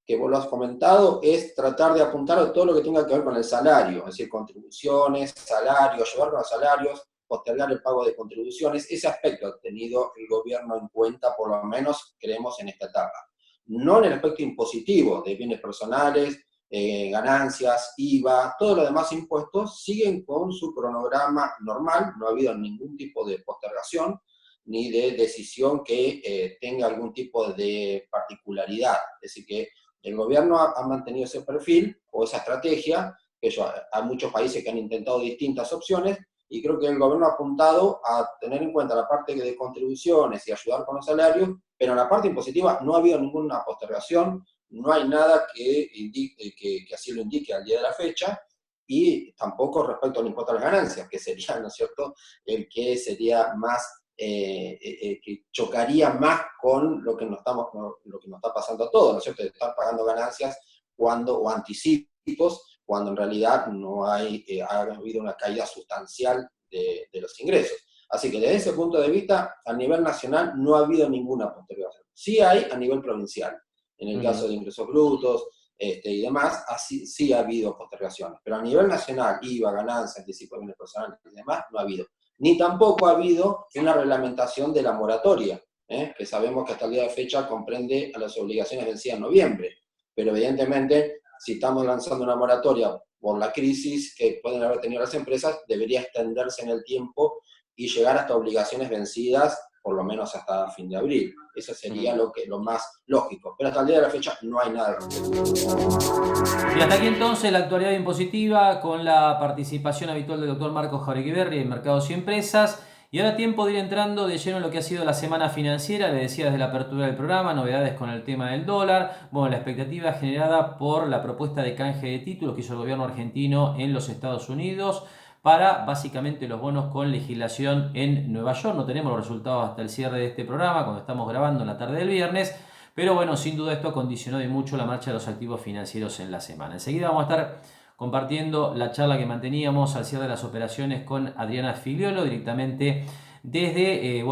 que vos lo has comentado, es tratar de apuntar a todo lo que tenga que ver con el salario, es decir, contribuciones, salarios, llevarlo a salarios, postergar el pago de contribuciones. Ese aspecto ha tenido el gobierno en cuenta, por lo menos creemos en esta etapa. no en el aspecto impositivo de bienes personales, ganancias, IVA, todos los demás impuestos siguen con su cronograma normal, no ha habido ningún tipo de postergación ni de decisión que tenga algún tipo de particularidad. Es decir, que el gobierno ha mantenido ese perfil o esa estrategia, que hay muchos países que han intentado distintas opciones, y creo que el gobierno ha apuntado a tener en cuenta la parte de contribuciones y ayudar con los salarios, pero en la parte impositiva no ha habido ninguna postergación, no hay nada que así lo indique al día de la fecha, y tampoco respecto al impuesto a las ganancias, que sería, ¿no es cierto?, el que sería más, que chocaría más con lo que nos está pasando a todos, ¿no es cierto?, de estar pagando ganancias o anticipos, cuando en realidad no ha habido una caída sustancial de los ingresos. Así que desde ese punto de vista, a nivel nacional no ha habido ninguna postergación. Sí hay a nivel provincial. En el caso de ingresos brutos y demás, así sí ha habido postergaciones. Pero a nivel nacional, IVA, ganancias, anticipo de bienes personales y demás, no ha habido. Ni tampoco ha habido una reglamentación de la moratoria, que sabemos que hasta el día de fecha comprende a las obligaciones vencidas en noviembre. Pero evidentemente, si estamos lanzando una moratoria por la crisis que pueden haber tenido las empresas, debería extenderse en el tiempo y llegar hasta obligaciones vencidas por lo menos hasta fin de abril. Eso sería lo más lógico. Pero hasta el día de la fecha no hay nada al respecto. Y hasta aquí entonces la actualidad impositiva con la participación habitual del doctor Marcos Jauregui en Mercados y Empresas. Y ahora tiempo de ir entrando de lleno en lo que ha sido la semana financiera. Le decía desde la apertura del programa, novedades con el tema del dólar. Bueno, la expectativa generada por la propuesta de canje de títulos que hizo el gobierno argentino en los Estados Unidos para básicamente los bonos con legislación en Nueva York. No tenemos los resultados hasta el cierre de este programa, cuando estamos grabando en la tarde del viernes, pero bueno, sin duda esto condicionó de mucho la marcha de los activos financieros en la semana. Enseguida vamos a estar compartiendo la charla que manteníamos al cierre de las operaciones con Adriana Filiolo, directamente desde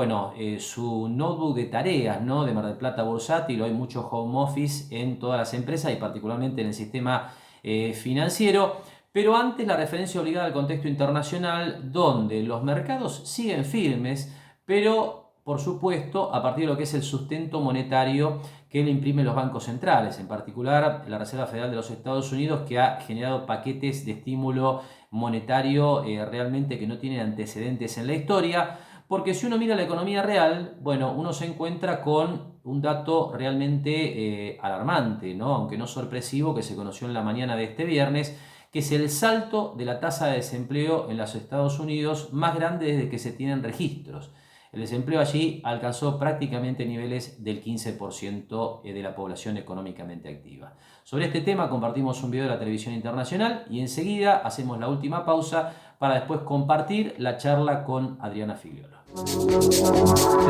su notebook de tareas, ¿no?, de Mar del Plata Bursátil. Hay mucho home office en todas las empresas y particularmente en el sistema financiero. Pero antes la referencia obligada al contexto internacional, donde los mercados siguen firmes, pero por supuesto a partir de lo que es el sustento monetario que le imprimen los bancos centrales, en particular la Reserva Federal de los Estados Unidos, que ha generado paquetes de estímulo monetario realmente que no tienen antecedentes en la historia, porque si uno mira la economía real, bueno, uno se encuentra con un dato realmente alarmante, ¿no?, aunque no sorpresivo, que se conoció en la mañana de este viernes, que es el salto de la tasa de desempleo en los Estados Unidos más grande desde que se tienen registros. El desempleo allí alcanzó prácticamente niveles del 15% de la población económicamente activa. Sobre este tema compartimos un video de la televisión internacional y enseguida hacemos la última pausa para después compartir la charla con Adriana Filiolo.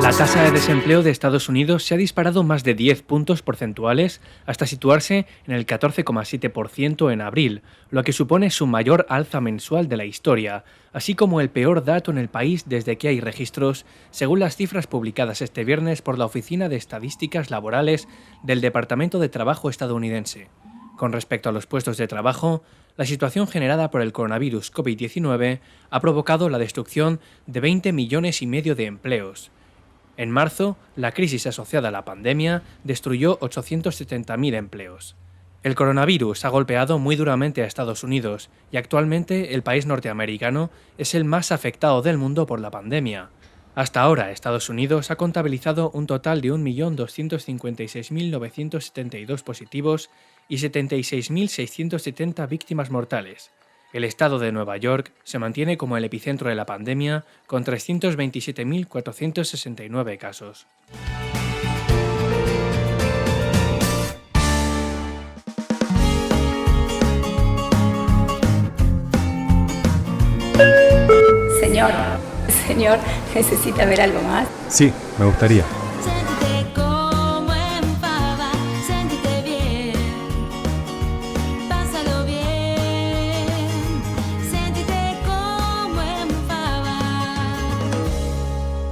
La tasa de desempleo de Estados Unidos se ha disparado más de 10 puntos porcentuales hasta situarse en el 14,7% en abril, lo que supone su mayor alza mensual de la historia, así como el peor dato en el país desde que hay registros, según las cifras publicadas este viernes por la Oficina de Estadísticas Laborales del Departamento de Trabajo estadounidense. Con respecto a los puestos de trabajo, la situación generada por el coronavirus COVID-19 ha provocado la destrucción de 20 millones y medio de empleos. En marzo, la crisis asociada a la pandemia destruyó 870.000 empleos. El coronavirus ha golpeado muy duramente a Estados Unidos y actualmente el país norteamericano es el más afectado del mundo por la pandemia. Hasta ahora, Estados Unidos ha contabilizado un total de 1.256.972 positivos y 76.670 víctimas mortales. El estado de Nueva York se mantiene como el epicentro de la pandemia, con 327.469 casos. Señor, ¿necesita ver algo más? Sí, me gustaría. Sentite como en pava, sentite bien, pásalo bien, sentite como en pava.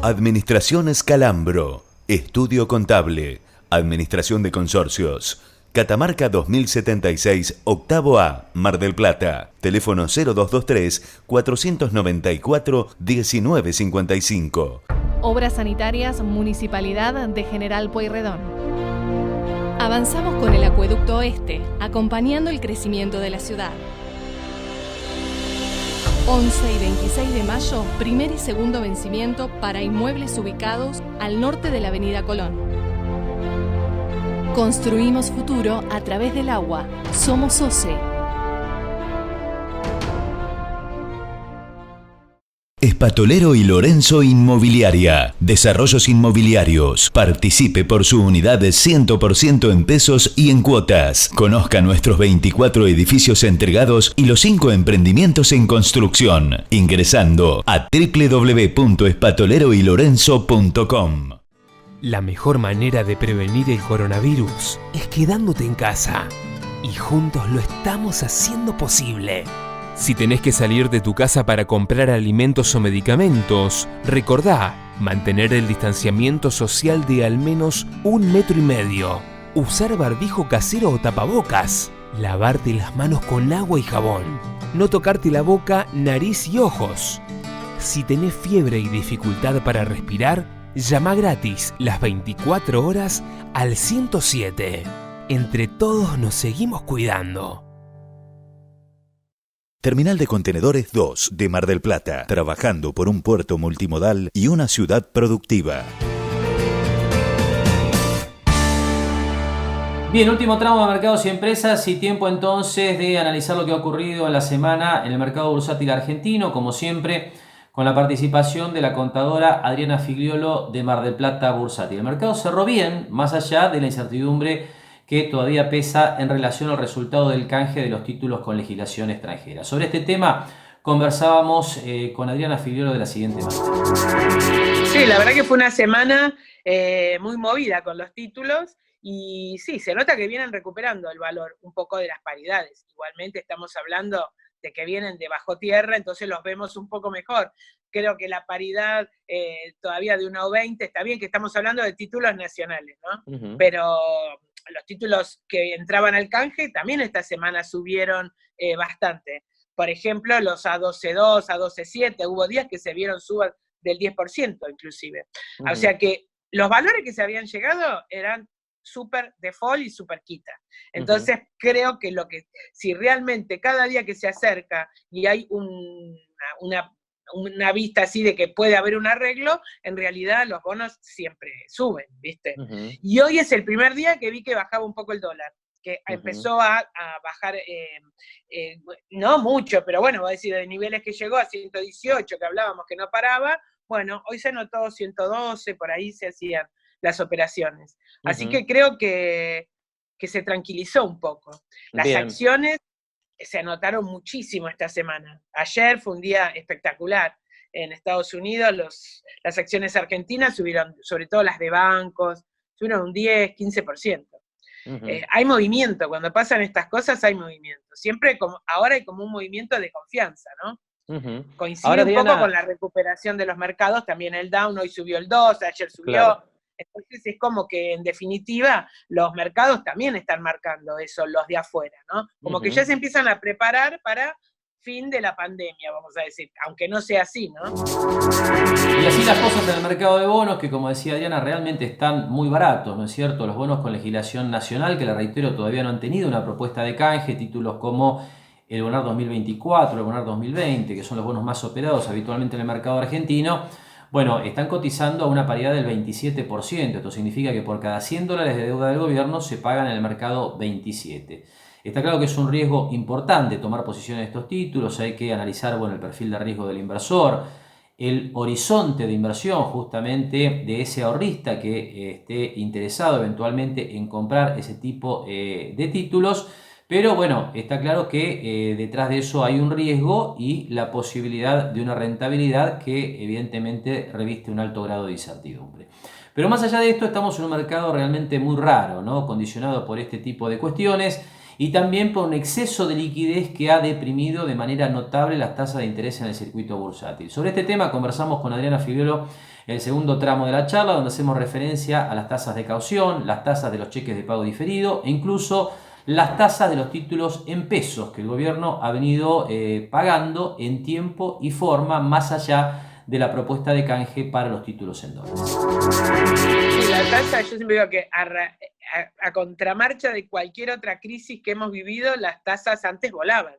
Administración Escalambro, Estudio Contable, Administración de Consorcios, Catamarca 2076, octavo A, Mar del Plata. Teléfono 0223-494-1955. Obras Sanitarias Municipalidad de General Pueyrredón. Avanzamos con el Acueducto Oeste, acompañando el crecimiento de la ciudad. 11 y 26 de mayo, primer y segundo vencimiento para inmuebles ubicados al norte de la Avenida Colón. Construimos futuro a través del agua. Somos OCE. Espatolero y Lorenzo Inmobiliaria. Desarrollos inmobiliarios. Participe por su unidad de 100% en pesos y en cuotas. Conozca nuestros 24 edificios entregados y los 5 emprendimientos en construcción. Ingresando a www.espatoleroylorenzo.com. La mejor manera de prevenir el coronavirus es quedándote en casa. Y juntos lo estamos haciendo posible. Si tenés que salir de tu casa para comprar alimentos o medicamentos, recordá mantener el distanciamiento social de al menos 1,5 metros. Usar barbijo casero o tapabocas. Lavarte las manos con agua y jabón. No tocarte la boca, nariz y ojos. Si tenés fiebre y dificultad para respirar, llama gratis las 24 horas al 107. Entre todos nos seguimos cuidando. Terminal de Contenedores 2 de Mar del Plata, trabajando por un puerto multimodal y una ciudad productiva. Bien, último tramo de mercados y empresas y tiempo entonces de analizar lo que ha ocurrido en la semana en el mercado bursátil argentino, como siempre, con la participación de la contadora Adriana Figliolo de Mar del Plata Bursátil. El mercado cerró bien, más allá de la incertidumbre que todavía pesa en relación al resultado del canje de los títulos con legislación extranjera. Sobre este tema conversábamos con Adriana Figliolo de la siguiente manera. Sí, la verdad que fue una semana muy movida con los títulos y sí, se nota que vienen recuperando el valor un poco de las paridades. Igualmente estamos hablando de que vienen de bajo tierra, entonces los vemos un poco mejor. Creo que la paridad todavía de 1,20 está bien, que estamos hablando de títulos nacionales, ¿no? Pero los títulos que entraban al canje también esta semana subieron bastante. Por ejemplo, los A12.2, A12.7, hubo días que se vieron subas del 10% inclusive. O sea que los valores que se habían llegado eran super default y super quita. Entonces creo que si realmente cada día que se acerca y hay una vista así de que puede haber un arreglo, en realidad los bonos siempre suben, ¿viste? Y hoy es el primer día que vi que bajaba un poco el dólar, que empezó a bajar, no mucho, pero bueno, voy a decir, de niveles que llegó a 118, que hablábamos que no paraba, bueno, hoy se notó 112, por ahí se hacían las operaciones. Así que creo que se tranquilizó un poco. Las acciones se anotaron muchísimo esta semana. Ayer fue un día espectacular. En Estados Unidos las acciones argentinas subieron, sobre todo las de bancos, subieron un 10, 15%. Hay movimiento, cuando pasan estas cosas hay movimiento. Siempre ahora hay como un movimiento de confianza, ¿no? Coincide ahora, un poco con la recuperación de los mercados, también el Dow hoy subió el 2, ayer subió. Claro. Entonces es como que en definitiva los mercados también están marcando eso, los de afuera, ¿no? Como que ya se empiezan a preparar para fin de la pandemia, vamos a decir, aunque no sea así, ¿no? Y así las cosas en el mercado de bonos, que como decía Diana, realmente están muy baratos, ¿no es cierto? Los bonos con legislación nacional, que le reitero, todavía no han tenido una propuesta de canje, títulos como el Bonar 2024, el Bonar 2020, que son los bonos más operados habitualmente en el mercado argentino, bueno, están cotizando a una paridad del 27%. Esto significa que por cada 100 dólares de deuda del gobierno se pagan en el mercado 27. Está claro que es un riesgo importante tomar posición en estos títulos. Hay que analizar, bueno, el perfil de riesgo del inversor, el horizonte de inversión justamente de ese ahorrista que esté interesado eventualmente en comprar ese tipo de títulos. Pero bueno, está claro que detrás de eso hay un riesgo y la posibilidad de una rentabilidad que evidentemente reviste un alto grado de incertidumbre. Pero más allá de esto, estamos en un mercado realmente muy raro, ¿no? Condicionado por este tipo de cuestiones y también por un exceso de liquidez que ha deprimido de manera notable las tasas de interés en el circuito bursátil. Sobre este tema conversamos con Adriana Figliolo en el segundo tramo de la charla, donde hacemos referencia a las tasas de caución, las tasas de los cheques de pago diferido e incluso las tasas de los títulos en pesos que el gobierno ha venido pagando en tiempo y forma más allá de la propuesta de canje para los títulos en dólares. Sí, la tasa, yo siempre digo que a contramarcha de cualquier otra crisis que hemos vivido, las tasas antes volaban.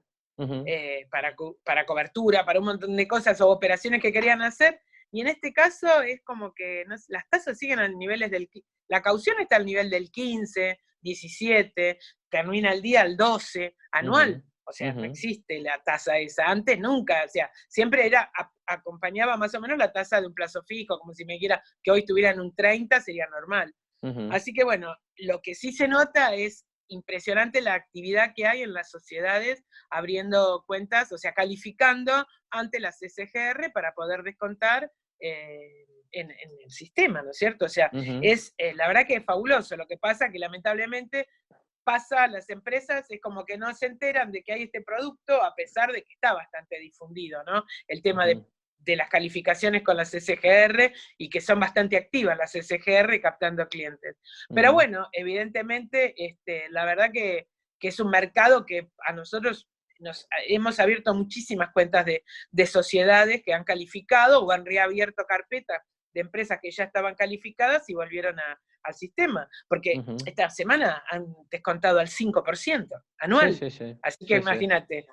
Para cobertura, para un montón de cosas o operaciones que querían hacer, y en este caso es como que las tasas siguen a niveles la caución está al nivel del 15, 17, termina el día al 12, anual, o sea, no existe la tasa esa, antes nunca, o sea, siempre acompañaba más o menos la tasa de un plazo fijo, como si me dijera que hoy estuviera en un 30, sería normal. Así que bueno, lo que sí se nota es impresionante la actividad que hay en las sociedades abriendo cuentas, o sea, calificando ante las SGR para poder descontar en el sistema, ¿no es cierto? O sea, es la verdad que es fabuloso. Lo que pasa que lamentablemente pasa a las empresas, es como que no se enteran de que hay este producto, a pesar de que está bastante difundido, ¿no? El tema de las calificaciones con las SGR, y que son bastante activas las SGR captando clientes. Pero bueno, evidentemente, la verdad que es un mercado que a nosotros hemos abierto muchísimas cuentas de sociedades que han calificado o han reabierto carpetas de empresas que ya estaban calificadas y volvieron al sistema, porque esta semana han descontado al 5% anual. Así que imagínate,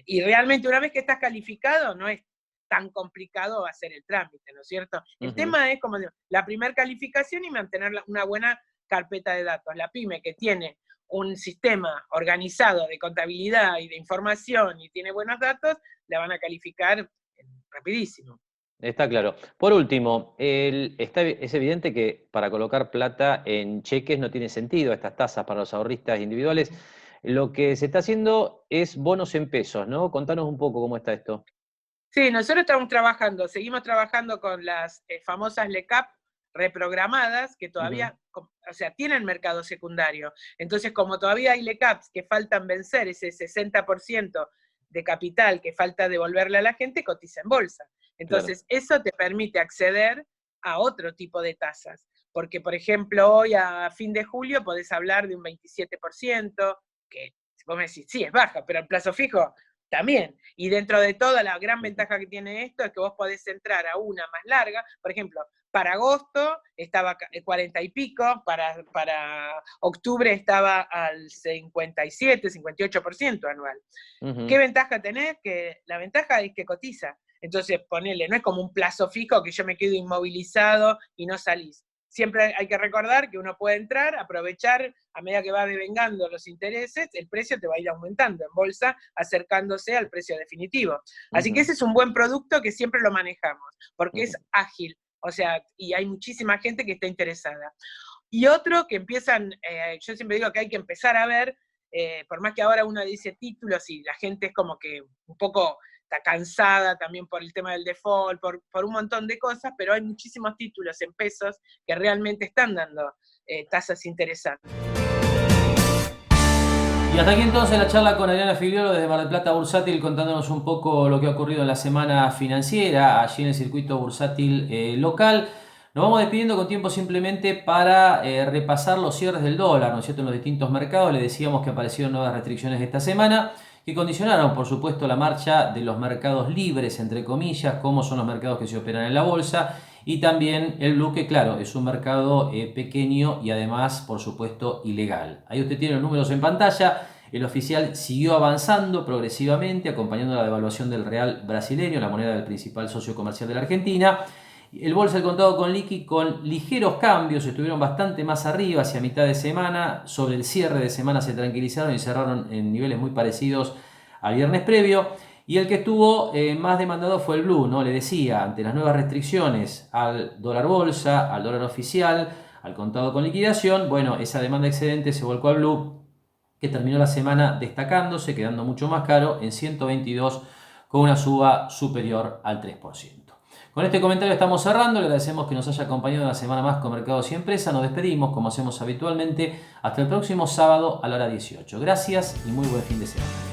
y realmente una vez que estás calificado no es tan complicado hacer el trámite, ¿no es cierto? El tema es como la primera calificación y mantener una buena carpeta de datos. La pyme que tiene un sistema organizado de contabilidad y de información y tiene buenos datos, la van a calificar rapidísimo. Está claro. Por último, es evidente que para colocar plata en cheques no tiene sentido estas tasas para los ahorristas individuales. Lo que se está haciendo es bonos en pesos, ¿no? Contanos un poco cómo está esto. Sí, nosotros seguimos trabajando con las famosas LECAP reprogramadas, que todavía, o sea, tienen mercado secundario. Entonces, como todavía hay LECAPs que faltan vencer, ese 60% de capital que falta devolverle a la gente, cotiza en bolsa. Entonces, eso te permite acceder a otro tipo de tasas. Porque, por ejemplo, hoy a fin de julio podés hablar de un 27%, que vos me decís, sí, es baja, pero el plazo fijo también. Y dentro de toda la gran ventaja que tiene esto es que vos podés entrar a una más larga. Por ejemplo, para agosto estaba 40 y pico, para octubre estaba al 57, 58% anual. ¿Qué ventaja tenés? Que la ventaja es que cotiza. Entonces, ponele, no es como un plazo fijo que yo me quedo inmovilizado y no salís. Siempre hay que recordar que uno puede entrar, aprovechar, a medida que va devengando los intereses, el precio te va a ir aumentando en bolsa, acercándose al precio definitivo. Así que ese es un buen producto que siempre lo manejamos, porque es ágil, o sea, y hay muchísima gente que está interesada. Y otro que empiezan, yo siempre digo que hay que empezar a ver, por más que ahora uno dice títulos y la gente es como que un poco está cansada también por el tema del default, por un montón de cosas, pero hay muchísimos títulos en pesos que realmente están dando tasas interesantes. Y hasta aquí entonces la charla con Adriana Figliolo desde Mar del Plata Bursátil, contándonos un poco lo que ha ocurrido en la semana financiera allí en el circuito bursátil local. Nos vamos despidiendo con tiempo simplemente para repasar los cierres del dólar, ¿no es cierto?, en los distintos mercados. Le decíamos que aparecieron nuevas restricciones esta semana, que condicionaron, por supuesto, la marcha de los mercados libres, entre comillas, como son los mercados que se operan en la bolsa, y también el blue, que claro, es un mercado pequeño y además, por supuesto, ilegal. Ahí usted tiene los números en pantalla. El oficial siguió avanzando progresivamente, acompañando la devaluación del real brasileño, la moneda del principal socio comercial de la Argentina. El bolsa del contado con liqui con ligeros cambios, estuvieron bastante más arriba hacia mitad de semana. Sobre el cierre de semana se tranquilizaron y cerraron en niveles muy parecidos al viernes previo. Y el que estuvo más demandado fue el blue, ¿no? Le decía, ante las nuevas restricciones al dólar bolsa, al dólar oficial, al contado con liquidación, bueno, esa demanda excedente se volcó al blue, que terminó la semana destacándose, quedando mucho más caro en 122, con una suba superior al 3%. Con este comentario estamos cerrando. Le agradecemos que nos haya acompañado una semana más con Mercados y Empresa. Nos despedimos, como hacemos habitualmente, hasta el próximo sábado a la hora 18. Gracias y muy buen fin de semana.